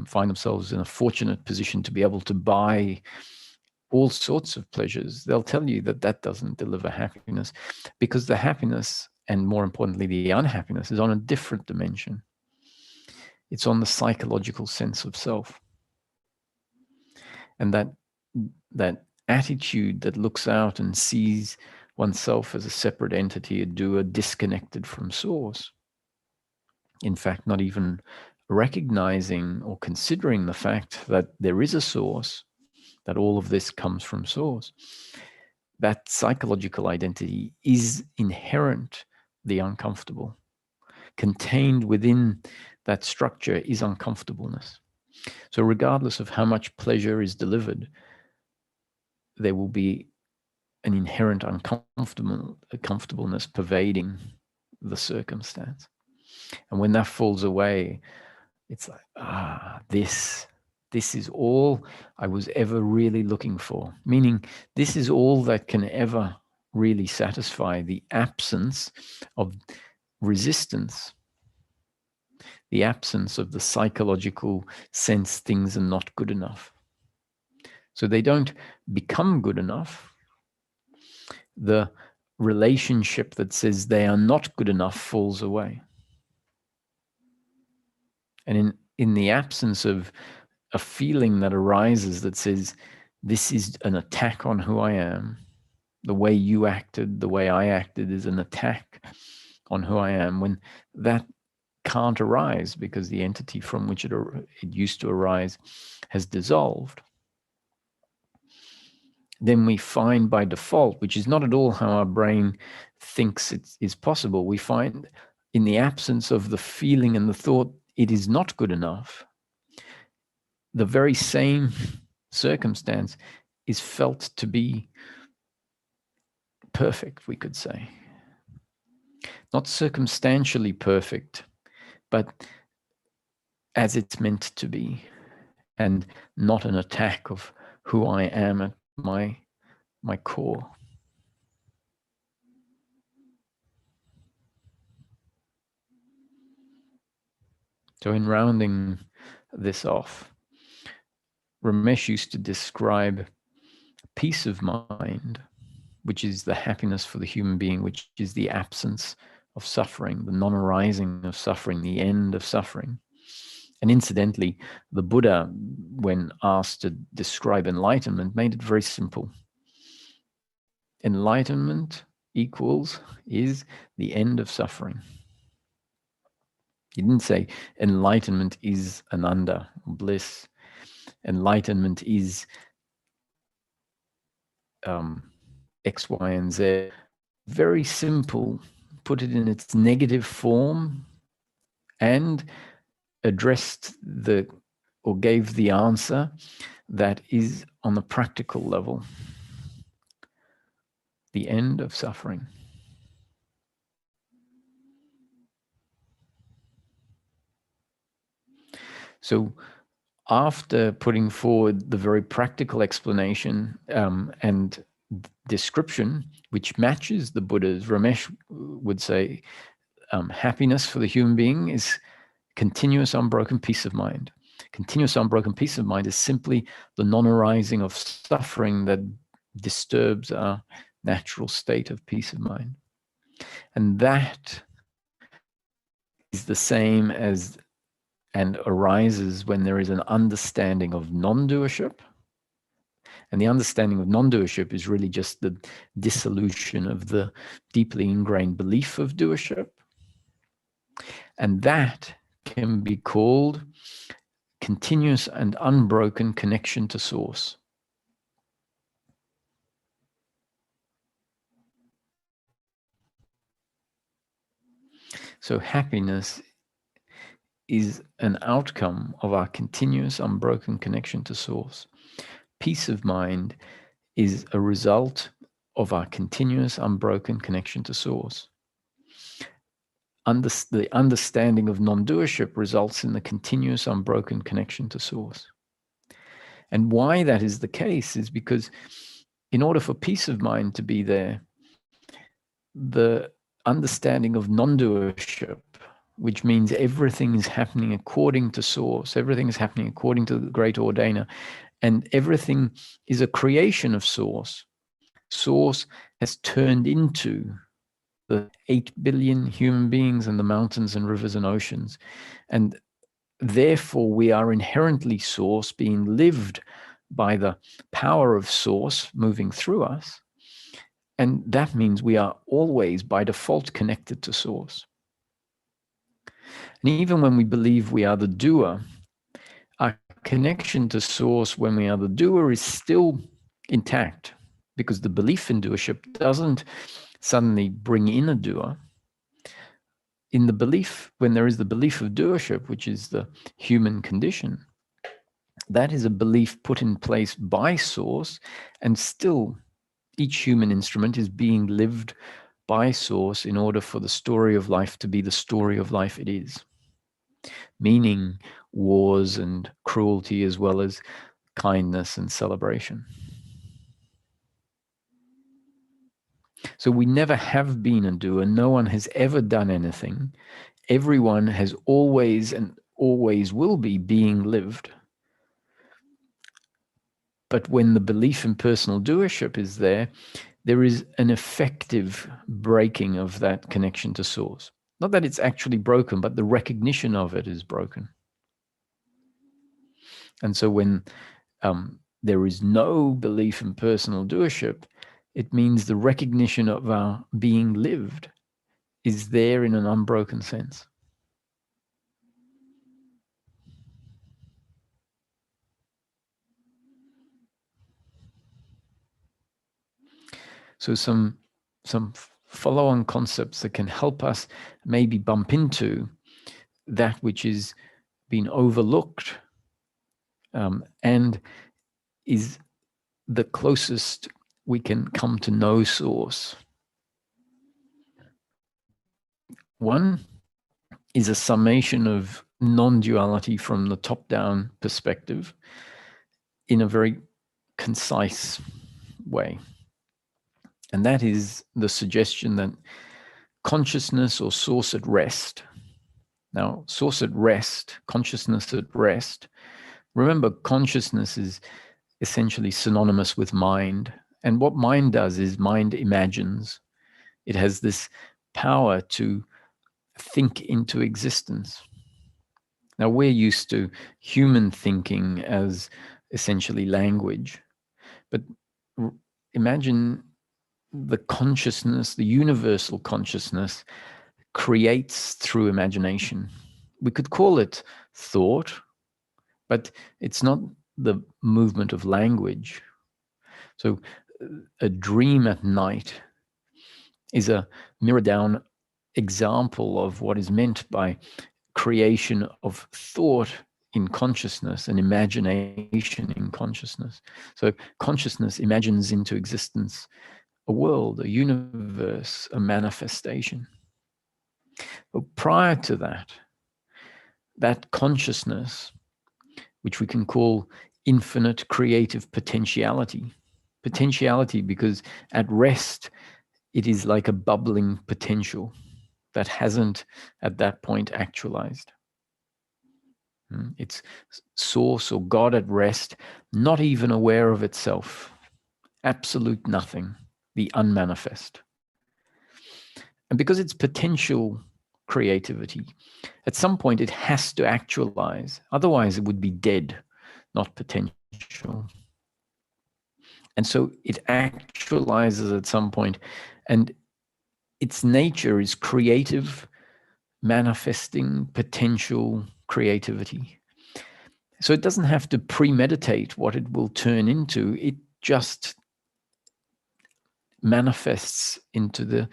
find themselves in a fortunate position to be able to buy all sorts of pleasures, they'll tell you that that doesn't deliver happiness, because the happiness, and more importantly, the unhappiness, is on a different dimension. It's on the psychological sense of self. And that attitude that looks out and sees oneself as a separate entity, a doer, disconnected from source, in fact, not even recognizing or considering the fact that there is a source, that all of this comes from source, that psychological identity is inherently uncomfortable. Contained within that structure is uncomfortableness. So regardless of how much pleasure is delivered, there will be an inherent uncomfortableness pervading the circumstance. And when that falls away, it's like, this is all I was ever really looking for. Meaning, this is all that can ever really satisfy the absence of resistance, the absence of the psychological sense things are not good enough. So they don't become good enough. The relationship that says they are not good enough falls away. And in the absence of a feeling that arises that says, this is an attack on who I am, the way you acted, the way I acted is an attack on who I am, when that can't arise because the entity from which it used to arise has dissolved, then we find by default, which is not at all how our brain thinks it is possible, we find in the absence of the feeling and the thought, it is not good enough, the very same circumstance is felt to be perfect, we could say. Not circumstantially perfect, but as it's meant to be, and not an attack of who I am at my core. So in rounding this off, Ramesh used to describe peace of mind which is the happiness for the human being, which is the absence of suffering, the non-arising of suffering, the end of suffering. And incidentally, the Buddha, when asked to describe enlightenment, made it very simple. Enlightenment is the end of suffering. He didn't say enlightenment is ananda, bliss. Enlightenment is X, Y, and Z. Very simple, put it in its negative form, and addressed or gave the answer that is on the practical level. The end of suffering. So after putting forward the very practical explanation and description, which matches the Buddha's, Ramesh would say, happiness for the human being is continuous unbroken peace of mind. Continuous unbroken peace of mind is simply the non-arising of suffering that disturbs our natural state of peace of mind. And that is the same as and arises when there is an understanding of non-doership. And the understanding of non-doership is really just the dissolution of the deeply ingrained belief of doership. And that can be called continuous and unbroken connection to source. So happiness is an outcome of our continuous unbroken connection to source. Peace of mind is a result of our continuous unbroken connection to source. The understanding of non-doership results in the continuous unbroken connection to source. And why that is the case is because in order for peace of mind to be there, the understanding of non-doership, which means everything is happening according to source, everything is happening according to the great ordainer, and everything is a creation of source. Source has turned into the 8 billion human beings and the mountains and rivers and oceans. And therefore we are inherently source, being lived by the power of source moving through us. And that means we are always by default connected to source. And even when we believe we are the doer, our connection to source when we are the doer is still intact, because the belief in doership doesn't suddenly bring in a doer. In the belief, when there is the belief of doership, which is the human condition, that is a belief put in place by source, and still each human instrument is being lived by source in order for the story of life to be the story of life it is. Meaning wars and cruelty as well as kindness and celebration. So we never have been a doer. No one has ever done anything. Everyone has always and always will be being lived. But when the belief in personal doership is there, there is an effective breaking of that connection to source. Not that it's actually broken, but the recognition of it is broken. And so when there is no belief in personal doership, it means the recognition of our being lived is there in an unbroken sense. So some follow-on concepts that can help us maybe bump into that which is being overlooked and is the closest we can come to know source. One is a summation of non-duality from the top-down perspective in a very concise way. And that is the suggestion that consciousness or source at rest. Now, source at rest, consciousness at rest. Remember, consciousness is essentially synonymous with mind. And what mind does is mind imagines. It has this power to think into existence. Now, we're used to human thinking as essentially language, but imagine the consciousness, the universal consciousness, creates through imagination. We could call it thought, but it's not the movement of language. So a dream at night is a mirror down example of what is meant by creation of thought in consciousness and imagination in consciousness. So consciousness imagines into existence a world, a universe, a manifestation. But prior to that, that consciousness, which we can call infinite creative potentiality because at rest, it is like a bubbling potential that hasn't at that point actualized. It's source or God at rest, not even aware of itself, absolute nothing, the unmanifest. And because it's potential creativity, at some point it has to actualize. Otherwise, it would be dead, not potential. And so it actualizes at some point, and its nature is creative, manifesting potential creativity. So it doesn't have to premeditate what it will turn into. It just manifests into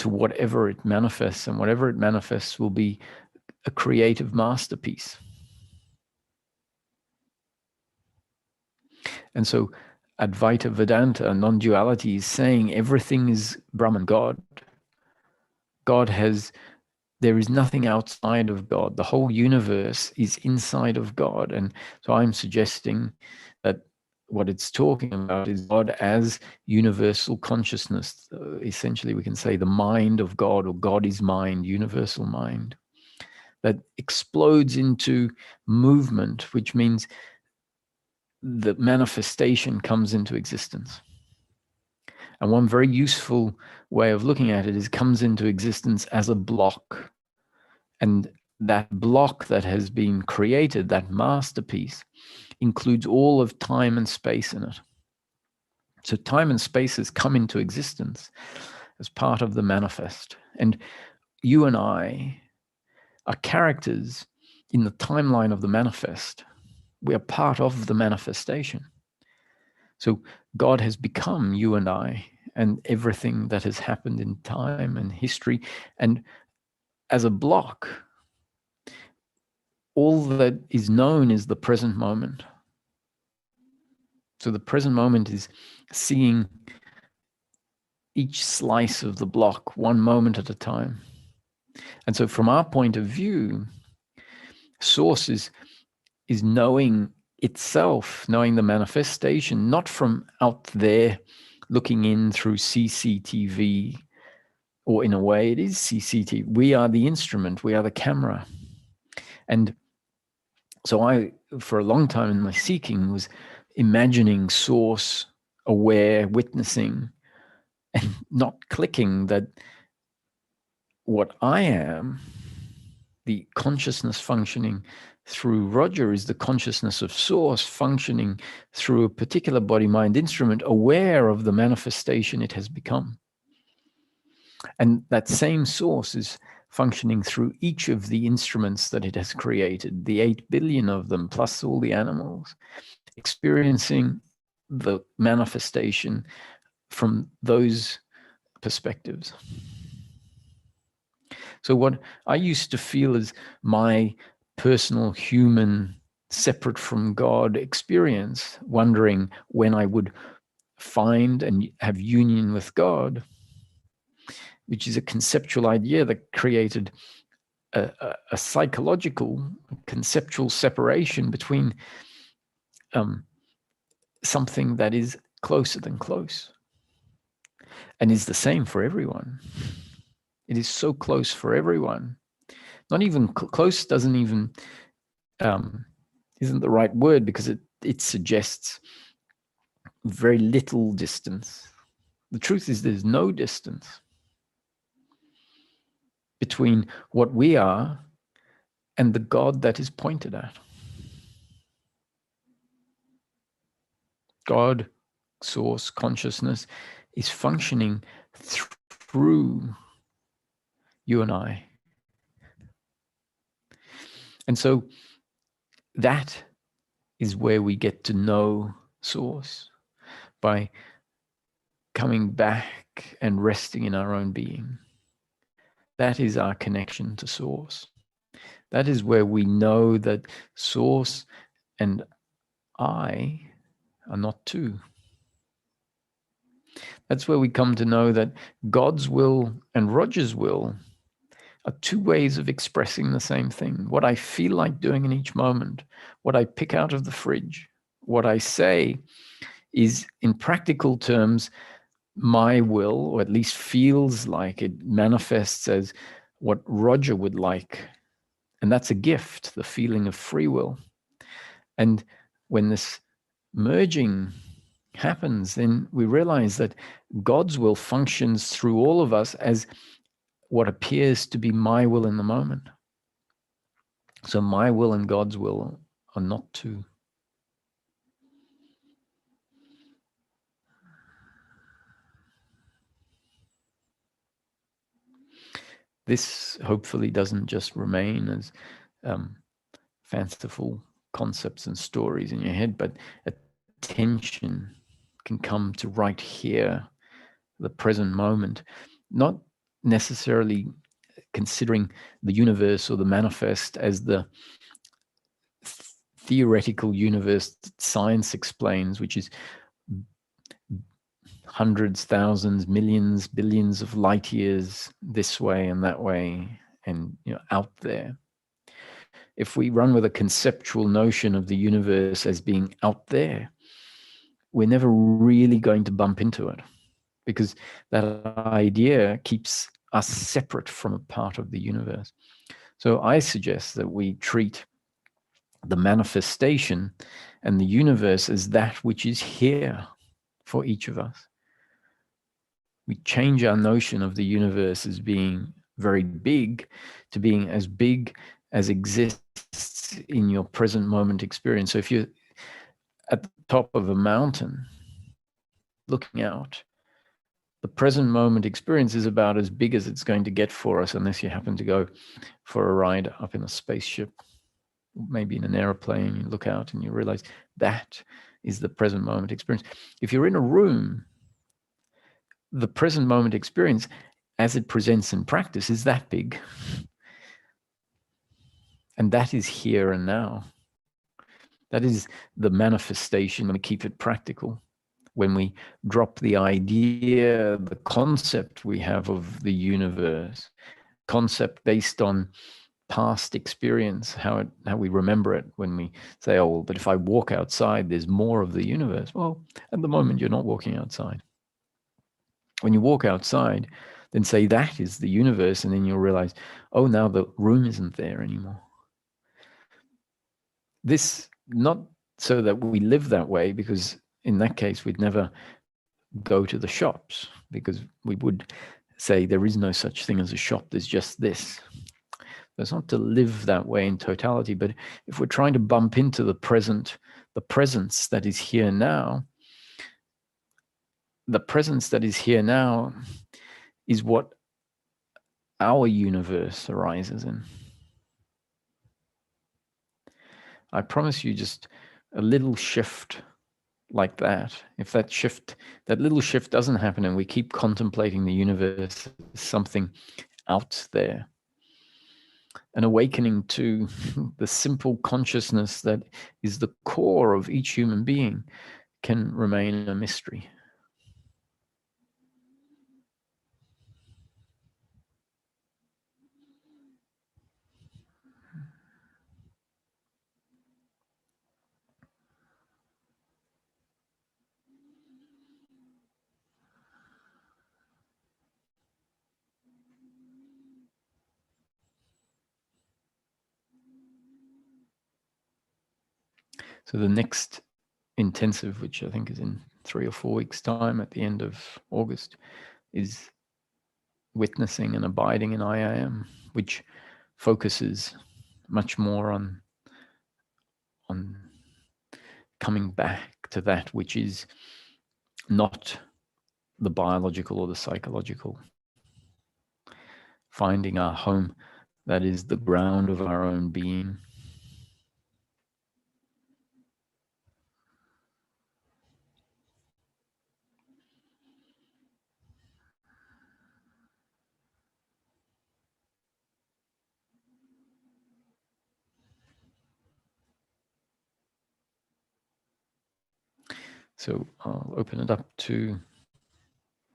whatever it manifests, and whatever it manifests will be a creative masterpiece. And so Advaita Vedanta, non-duality, is saying everything is Brahman, God. There is nothing outside of God. The whole universe is inside of God. And so I'm suggesting that what it's talking about is God as universal consciousness. Essentially, we can say the mind of God, or God is mind, universal mind, that explodes into movement, which means the manifestation comes into existence. And one very useful way of looking at it is comes into existence as a block. And that block that has been created, that masterpiece, includes all of time and space in it. So time and space has come into existence as part of the manifest. And you and I are characters in the timeline of the manifest. We are part of the manifestation. So God has become you and I and everything that has happened in time and history. And as a block, all that is known is the present moment. So the present moment is seeing each slice of the block one moment at a time. And so from our point of view, source is knowing itself, knowing the manifestation, not from out there looking in through CCTV, or in a way it is CCTV. We are the instrument, we are the camera. And so I, for a long time in my seeking, was imagining source, aware, witnessing, and not clicking that what I am, the consciousness functioning through Roger, is the consciousness of source functioning through a particular body-mind instrument, aware of the manifestation it has become. And that same source is functioning through each of the instruments that it has created, the 8 billion of them, plus all the animals, experiencing the manifestation from those perspectives. So what I used to feel is my personal human, separate from God experience, wondering when I would find and have union with God, which is a conceptual idea that created a psychological, conceptual separation between something that is closer than close and is the same for everyone. It is so close for everyone. Not even close doesn't even isn't the right word, because it suggests very little distance. The truth is there's no distance between what we are and the God that is pointed at. God, source, consciousness is functioning through you and I. And so that is where we get to know source, by coming back and resting in our own being. That is our connection to source. That is where we know that source and I are not two. That's where we come to know that God's will and Roger's will are two ways of expressing the same thing. What I feel like doing in each moment, what I pick out of the fridge, what I say is, in practical terms, my will, or at least feels like it manifests as what Roger would like. And that's a gift, the feeling of free will. And when this merging happens, then we realize that God's will functions through all of us as what appears to be my will in the moment. So my will and God's will are not two. This hopefully doesn't just remain as fanciful concepts and stories in your head, but attention can come to right here, the present moment, not necessarily considering the universe or the manifest as the theoretical universe that science explains, which is hundreds, thousands, millions, billions of light years this way and that way, and out there. If we run with a conceptual notion of the universe as being out there, we're never really going to bump into it, because that idea keeps us separate from a part of the universe. So I suggest that we treat the manifestation and the universe as that which is here for each of us. We change our notion of the universe as being very big to being as big as exists in your present moment experience. So if you're at the top of a mountain looking out, the present moment experience is about as big as it's going to get for us, unless you happen to go for a ride up in a spaceship, maybe in an airplane. You look out and you realize that is the present moment experience. If you're in a room, the present moment experience, as it presents in practice, is that big. And that is here and now. That is the manifestation when we keep it practical. When we drop the idea, the concept we have of the universe, concept based on past experience, how we remember it, when we say, oh, but if I walk outside, there's more of the universe. Well, at the moment, you're not walking outside. When you walk outside, then say that is the universe, and then you'll realize, oh, now the room isn't there anymore. This, not so that we live that way, because in that case, we'd never go to the shops, because we would say there is no such thing as a shop, there's just this. It's not to live that way in totality, but if we're trying to bump into the present, the presence that is here now, the presence that is here now is what our universe arises in. I promise you, just a little shift like that, if that little shift doesn't happen, and we keep contemplating the universe as something out there, an awakening to the simple consciousness that is the core of each human being can remain a mystery. So the next intensive, which I think is in 3 or 4 weeks' time at the end of August is witnessing and abiding in I Am, which focuses much more on coming back to that which is not the biological or the psychological, finding our home that is the ground of our own being. So I'll open it up to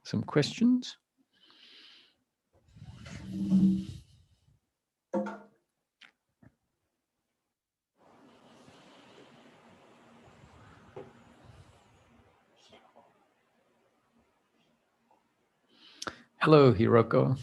some questions. Hello, Hiroko.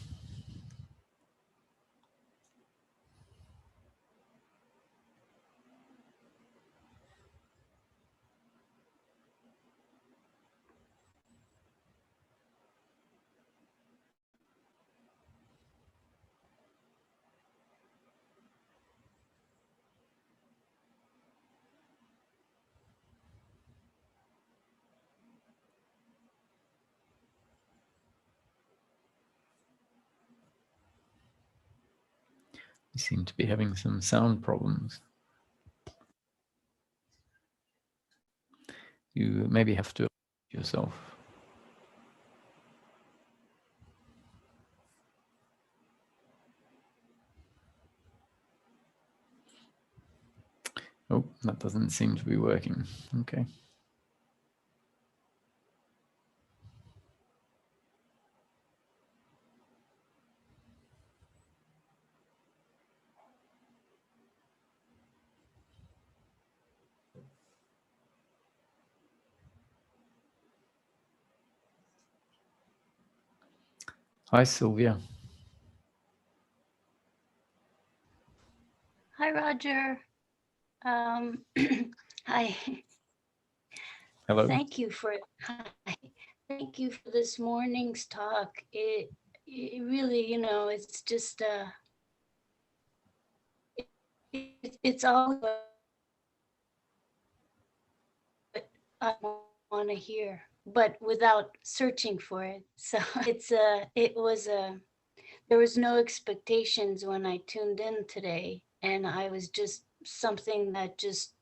We seem to be having some sound problems. You maybe have to yourself. Oh, that doesn't seem to be working. Okay. Hi, Sylvia. Hi, Roger. Hi. Hello. Thank you for this morning's talk. It really, it's just it's all what I want to hear, but without searching for it. So there was no expectations when I tuned in today, and I was just something that just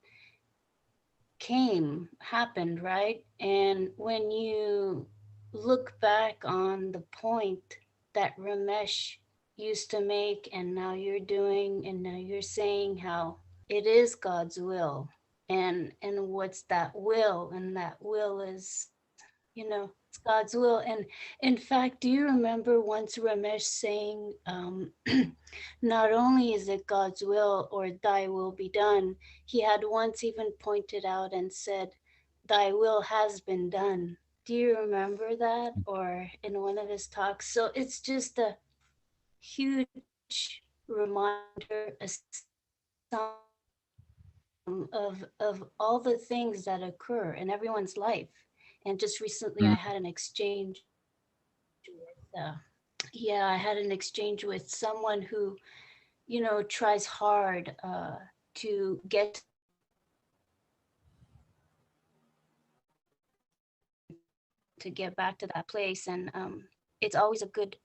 happened, right? And when you look back on the point that Ramesh used to make, and now you're doing, and now you're saying how it is God's will, and what's that will, and that will is, it's God's will. And in fact, do you remember once Ramesh saying, not only is it God's will or thy will be done, he had once even pointed out and said, thy will has been done. Do you remember that? Or in one of his talks? So it's just a huge reminder, a of all the things that occur in everyone's life. And just recently I had an exchange with I had an exchange with someone who, tries hard to get to get back to that place. And it's always a good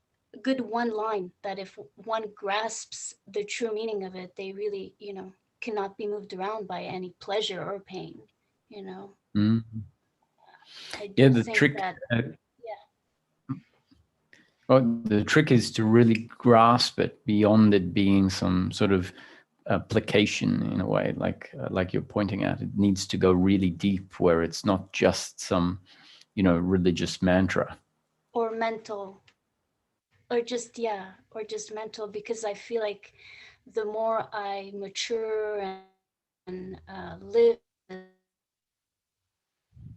one line that if one grasps the true meaning of it, they really, cannot be moved around by any pleasure or pain, I do the think trick. that Well, the trick is to really grasp it beyond it being some sort of application in a way, like you're pointing at. It needs to go really deep, where it's not just some, religious mantra or mental, or just mental, because I feel like the more I mature and live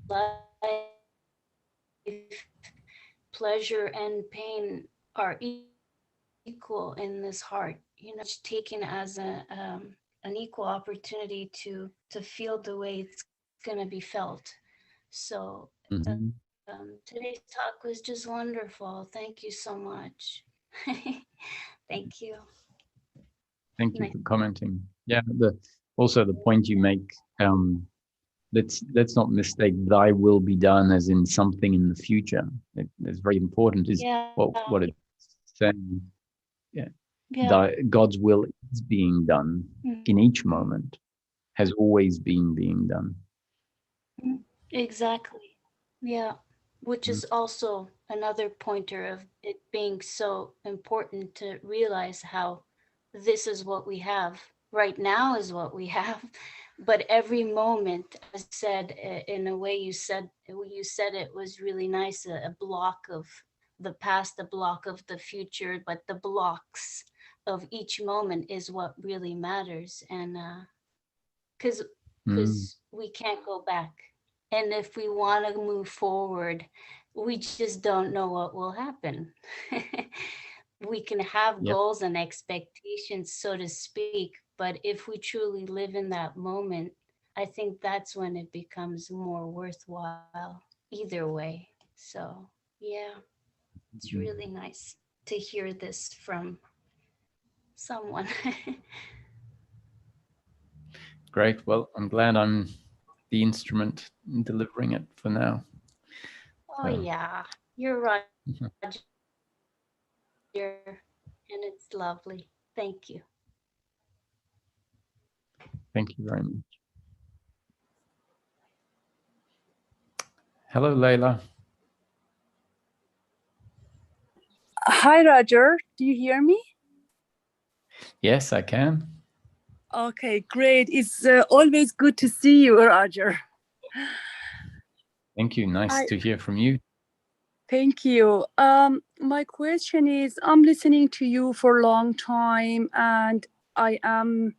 life, pleasure and pain are equal in this heart. It's taken as an equal opportunity to feel the way it's going to be felt. So Today's talk was just wonderful. Thank you so much. Thank you. Thank you for commenting. Yeah, also the point you make, let's not mistake thy will be done as in something in the future. It's very important, is what it's saying. Yeah. God's will is being done in each moment, has always been being done. Exactly. Yeah. Which is also another pointer of it being so important to realize how this is what we have right now is what we have. But every moment, as said in a way you said it was really nice, a block of the past, a block of the future, but the blocks of each moment is what really matters. And because we can't go back. And if we want to move forward, we just don't know what will happen. We can have goals and expectations, so to speak, but if we truly live in that moment, I think that's when it becomes more worthwhile either way. So, yeah, it's really nice to hear this from someone. Great. Well, I'm glad I'm the instrument in delivering it for now. Oh, yeah, you're right. And it's lovely. Thank you. Thank you very much. Hello, Layla. Hi, Roger. Do you hear me? Yes, I can. Okay, great. It's always good to see you, Roger. Thank you. Nice to hear from you. Thank you. My question is, I'm listening to you for a long time, and I am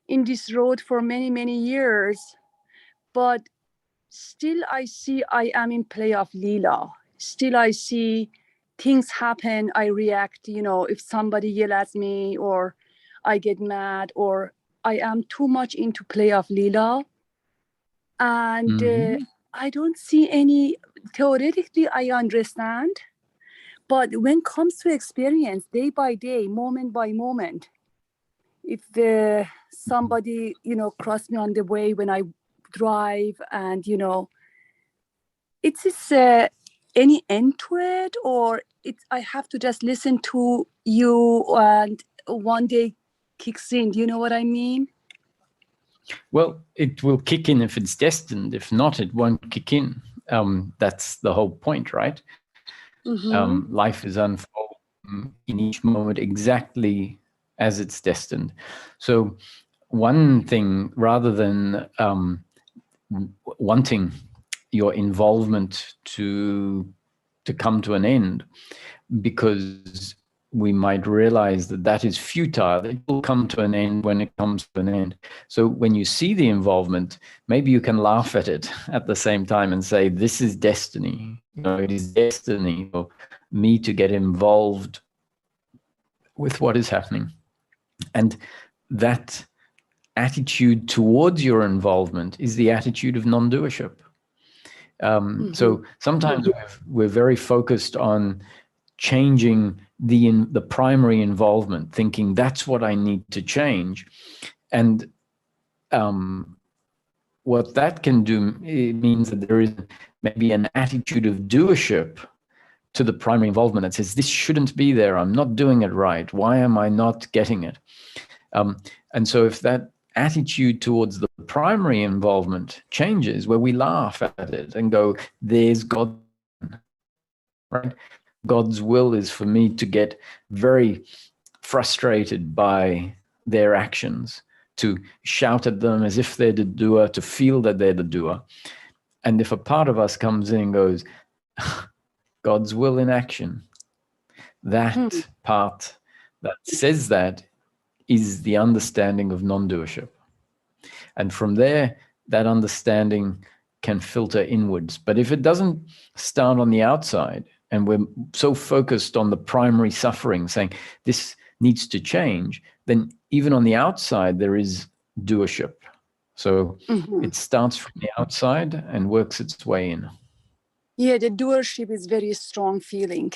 in this road for many, many years, but still I see I am in play of Leela. Still I see things happen, I react, if somebody yell at me or I get mad, or I am too much into play of Leela. And I don't see any, theoretically I understand, but when it comes to experience, day by day, moment by moment, if somebody, cross me on the way when I drive, and, it's any end to it, or I have to just listen to you and one day kicks in. Do you know what I mean? Well, it will kick in if it's destined. If not, it won't kick in. That's the whole point, right? Life is unfolding in each moment exactly as it's destined. So one thing, rather than wanting your involvement to come to an end, because we might realize that that is futile. It will come to an end when it comes to an end. So when you see the involvement, maybe you can laugh at it at the same time and say, this is destiny. It is destiny for me to get involved with what is happening. And that attitude towards your involvement is the attitude of non-doership. So sometimes we're very focused on changing the primary involvement, thinking that's what I need to change. And what that can do, it means that there is maybe an attitude of doership to the primary involvement that says, this shouldn't be there. I'm not doing it right. Why am I not getting it? And so if that attitude towards the primary involvement changes, where we laugh at it and go, there's God, right? God's will is for me to get very frustrated by their actions, to shout at them as if they're the doer, to feel that they're the doer. And if a part of us comes in and goes, God's will in action, that part that says that is the understanding of non-doership. And from there, that understanding can filter inwards. But if it doesn't start on the outside, and we're so focused on the primary suffering, saying this needs to change, then even on the outside, there is doership. So it starts from the outside and works its way in. Yeah, the doership is very strong feeling,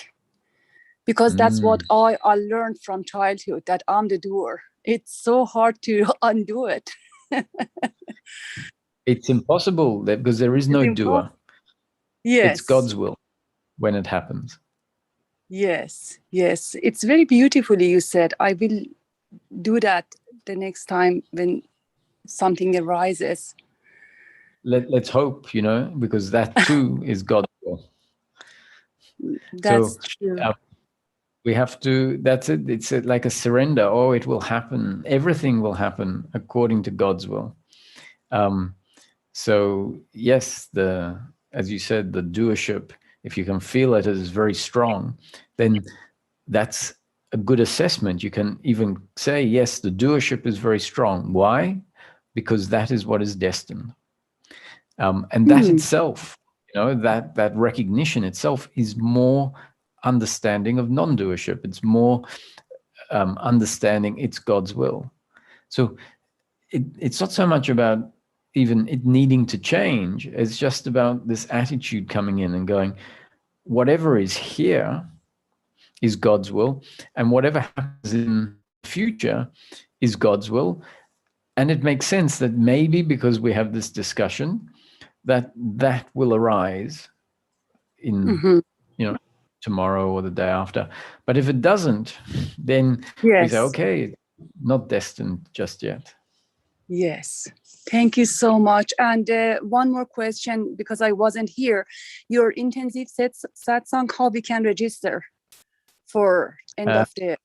because that's what I learned from childhood, that I'm the doer. It's so hard to undo it. It's impossible because there is no doer. Yes. It's God's will when it happens. Yes, yes. It's very beautifully you said. I will do that the next time when something arises. Let's hope, you know, because that too is God's will. That's so, true. We have to, that's it. It's like a surrender. Oh, it will happen. Everything will happen according to God's will. So yes, as you said, the doership, if you can feel it as very strong, then that's a good assessment. You can even say, yes, the doership is very strong. Why? Because that is what is destined. And that itself, you know, that recognition itself is more understanding of non-doership. It's more understanding it's God's will. So it's not so much about even it needing to change. It's just about this attitude coming in and going, whatever is here is God's will, and whatever happens in the future is God's will. And it makes sense that maybe because we have this discussion, that will arise in you know, tomorrow or the day after. But if it doesn't, then we say, okay, not destined just yet. Yes. Thank you so much. And one more question, because I wasn't here. Your intensive satsang, how we can register for end of the...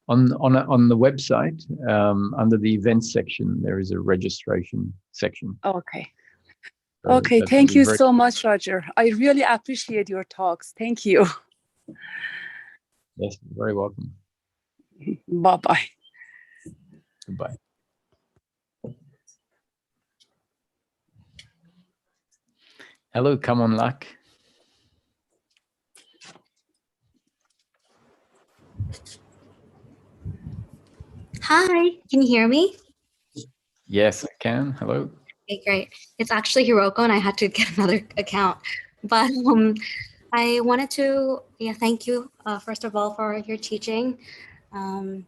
On the website, under the events section, there is a registration section. Okay. So okay, thank you so much, Roger. I really appreciate your talks. Thank you. Yes, you're very welcome. Bye-bye. Goodbye. Hello, come on, Luck. Hi, can you hear me? Yes, I can. Hello. Okay, great. It's actually Hiroko, and I had to get another account. But I wanted to, thank you, first of all, for your teaching. I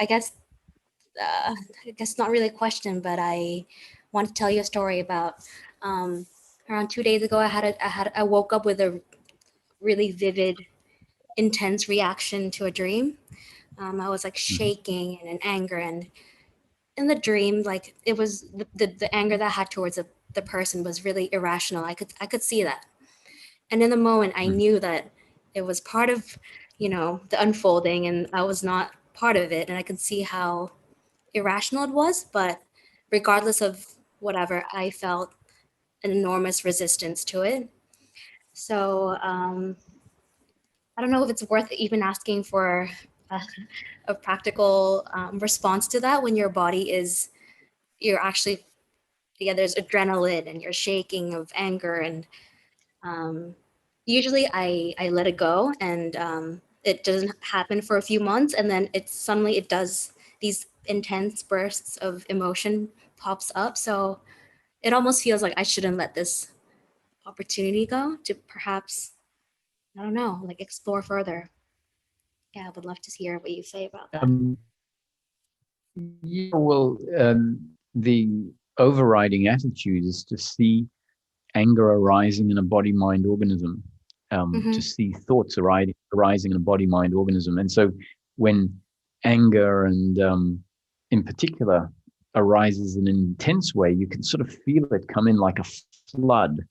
guess not really a question, but I want to tell you a story about around 2 days ago. I woke up with a really vivid, intense reaction to a dream. I was like shaking and in anger, and in the dream, like it was the anger that I had towards the person was really irrational. I could see that. And in the moment I knew that it was part of, the unfolding, and I was not part of it. And I could see how irrational it was, but regardless of whatever, I felt an enormous resistance to it. So I don't know if it's worth even asking for a practical response to that when your body is, you're actually, there's adrenaline and you're shaking of anger. And usually I let it go, and it doesn't happen for a few months. And then it does, these intense bursts of emotion pops up. So it almost feels like I shouldn't let this opportunity go to perhaps, I don't know, like explore further. Yeah, I would love to hear what you say about that. Yeah, well, the overriding attitude is to see anger arising in a body-mind organism, to see thoughts arising in a body-mind organism. And so when anger and in particular arises in an intense way, you can sort of feel it come in like a flood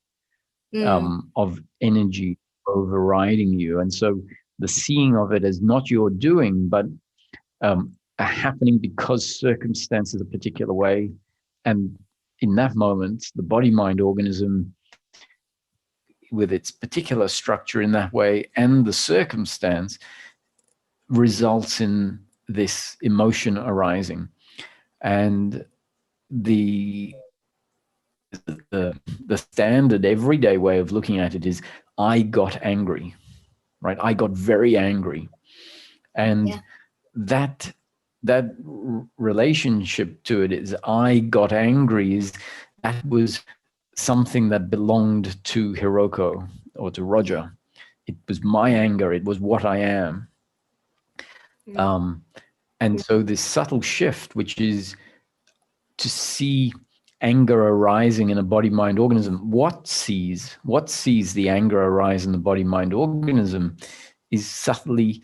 of energy overriding you. And so the seeing of it as not your doing, but happening because circumstances a particular way. And in that moment, the body-mind organism, with its particular structure in that way, and the circumstance, results in this emotion arising. And the standard everyday way of looking at it is, I got angry, right? I got very angry. And that relationship to it is, I got angry, is that was something that belonged to Hiroko or to Roger. It was my anger. It was what I am. And so this subtle shift, which is to see anger arising in a body-mind organism, what sees the anger arise in the body-mind organism is subtly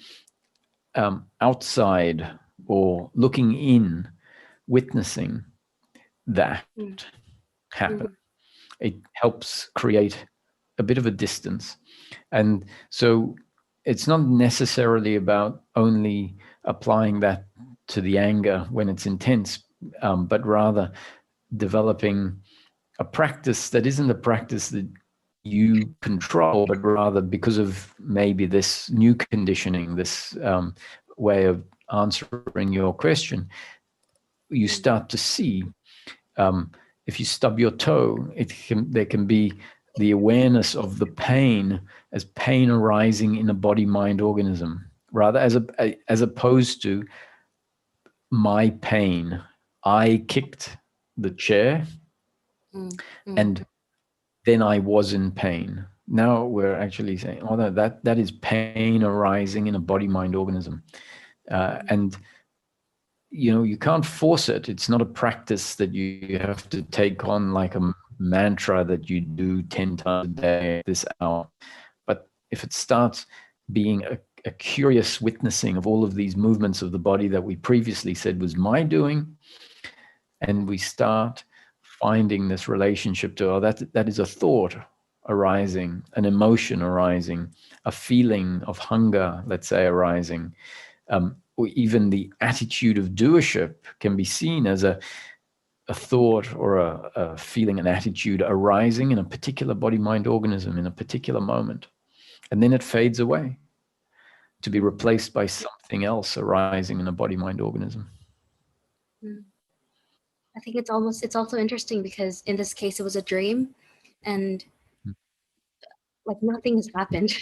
outside or looking in, witnessing that happen. It helps create a bit of a distance. And so it's not necessarily about only applying that to the anger when it's intense, but rather developing a practice that isn't a practice that you control, but rather because of maybe this new conditioning, this way of answering your question, you start to see, if you stub your toe, there can be the awareness of the pain as pain arising in a body-mind organism, rather as opposed to my pain. I kicked the chair and then I was in pain. Now we're actually saying, oh, no, that is pain arising in a body-mind organism. And, you can't force it. It's not a practice that you have to take on like a mantra that you do 10 times a day, this hour. But if it starts being a curious witnessing of all of these movements of the body that we previously said was my doing, and we start finding this relationship to, that is a thought arising, an emotion arising, a feeling of hunger, let's say, arising, or even the attitude of doership can be seen as a thought or a feeling, an attitude arising in a particular body-mind organism in a particular moment. And then it fades away to be replaced by something else arising in a body-mind organism. I think it's also interesting because in this case it was a dream, and like nothing has happened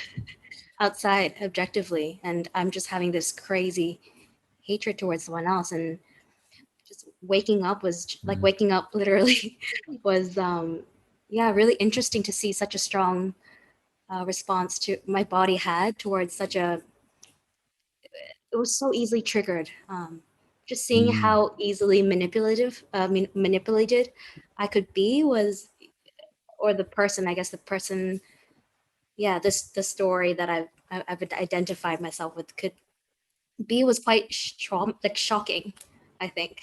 outside objectively, and I'm just having this crazy hatred towards someone else, and just waking up was like waking up literally was really interesting to see such a strong response to my body had towards such a, it was so easily triggered. Just seeing how easily manipulated I could be was, or the person, the story that I've identified myself with could be was quite shocking, I think.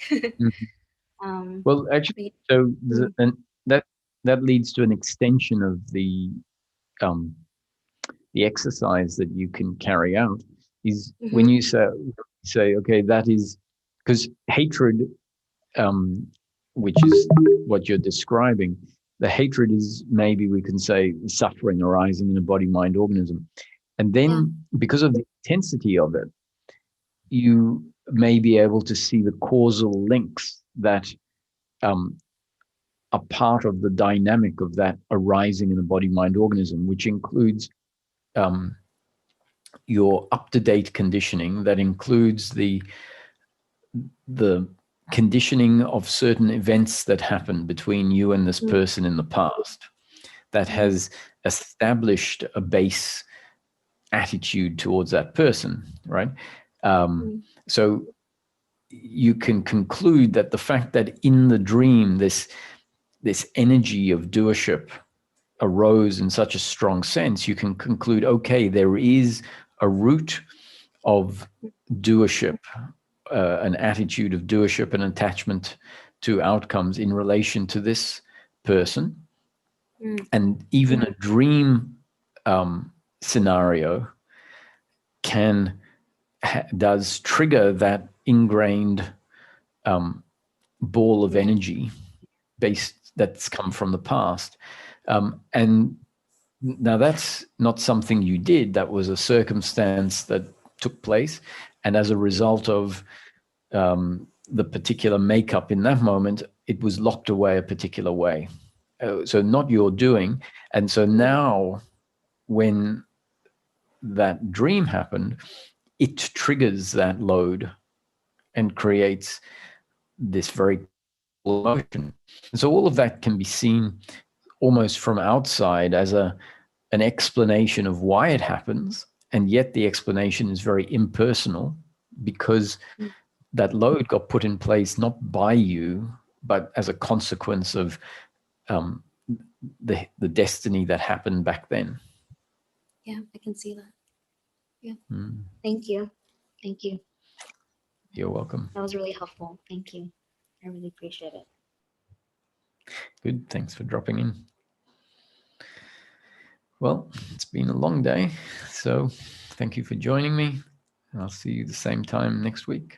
Well, actually, so and that leads to an extension of the exercise that you can carry out is when you say, okay, that is because hatred, which is what you're describing, the hatred is, maybe we can say, suffering arising in a body-mind organism. And then because of the intensity of it, you may be able to see the causal links that are part of the dynamic of that arising in a body-mind organism, which includes your up-to-date conditioning, that includes the conditioning of certain events that happened between you and this person in the past that has established a base attitude towards that person, right? So you can conclude that the fact that in the dream this energy of doership arose in such a strong sense, you can conclude, okay, there is a root of doership, an attitude of doership and attachment to outcomes in relation to this person. And even a dream scenario does trigger that ingrained ball of energy that's come from the past. And now that's not something you did. That was a circumstance that took place. And as a result of the particular makeup in that moment, it was locked away a particular way. So not your doing. And so now when that dream happened, it triggers that load and creates this very emotion. So all of that can be seen almost from outside as an explanation of why it happens, and yet the explanation is very impersonal because that load got put in place not by you, but as a consequence of the destiny that happened back then. Yeah, I can see that. Yeah. Mm. Thank you. Thank you. You're welcome. That was really helpful. Thank you. I really appreciate it. Good. Thanks for dropping in. Well, it's been a long day, so thank you for joining me. I'll see you the same time next week.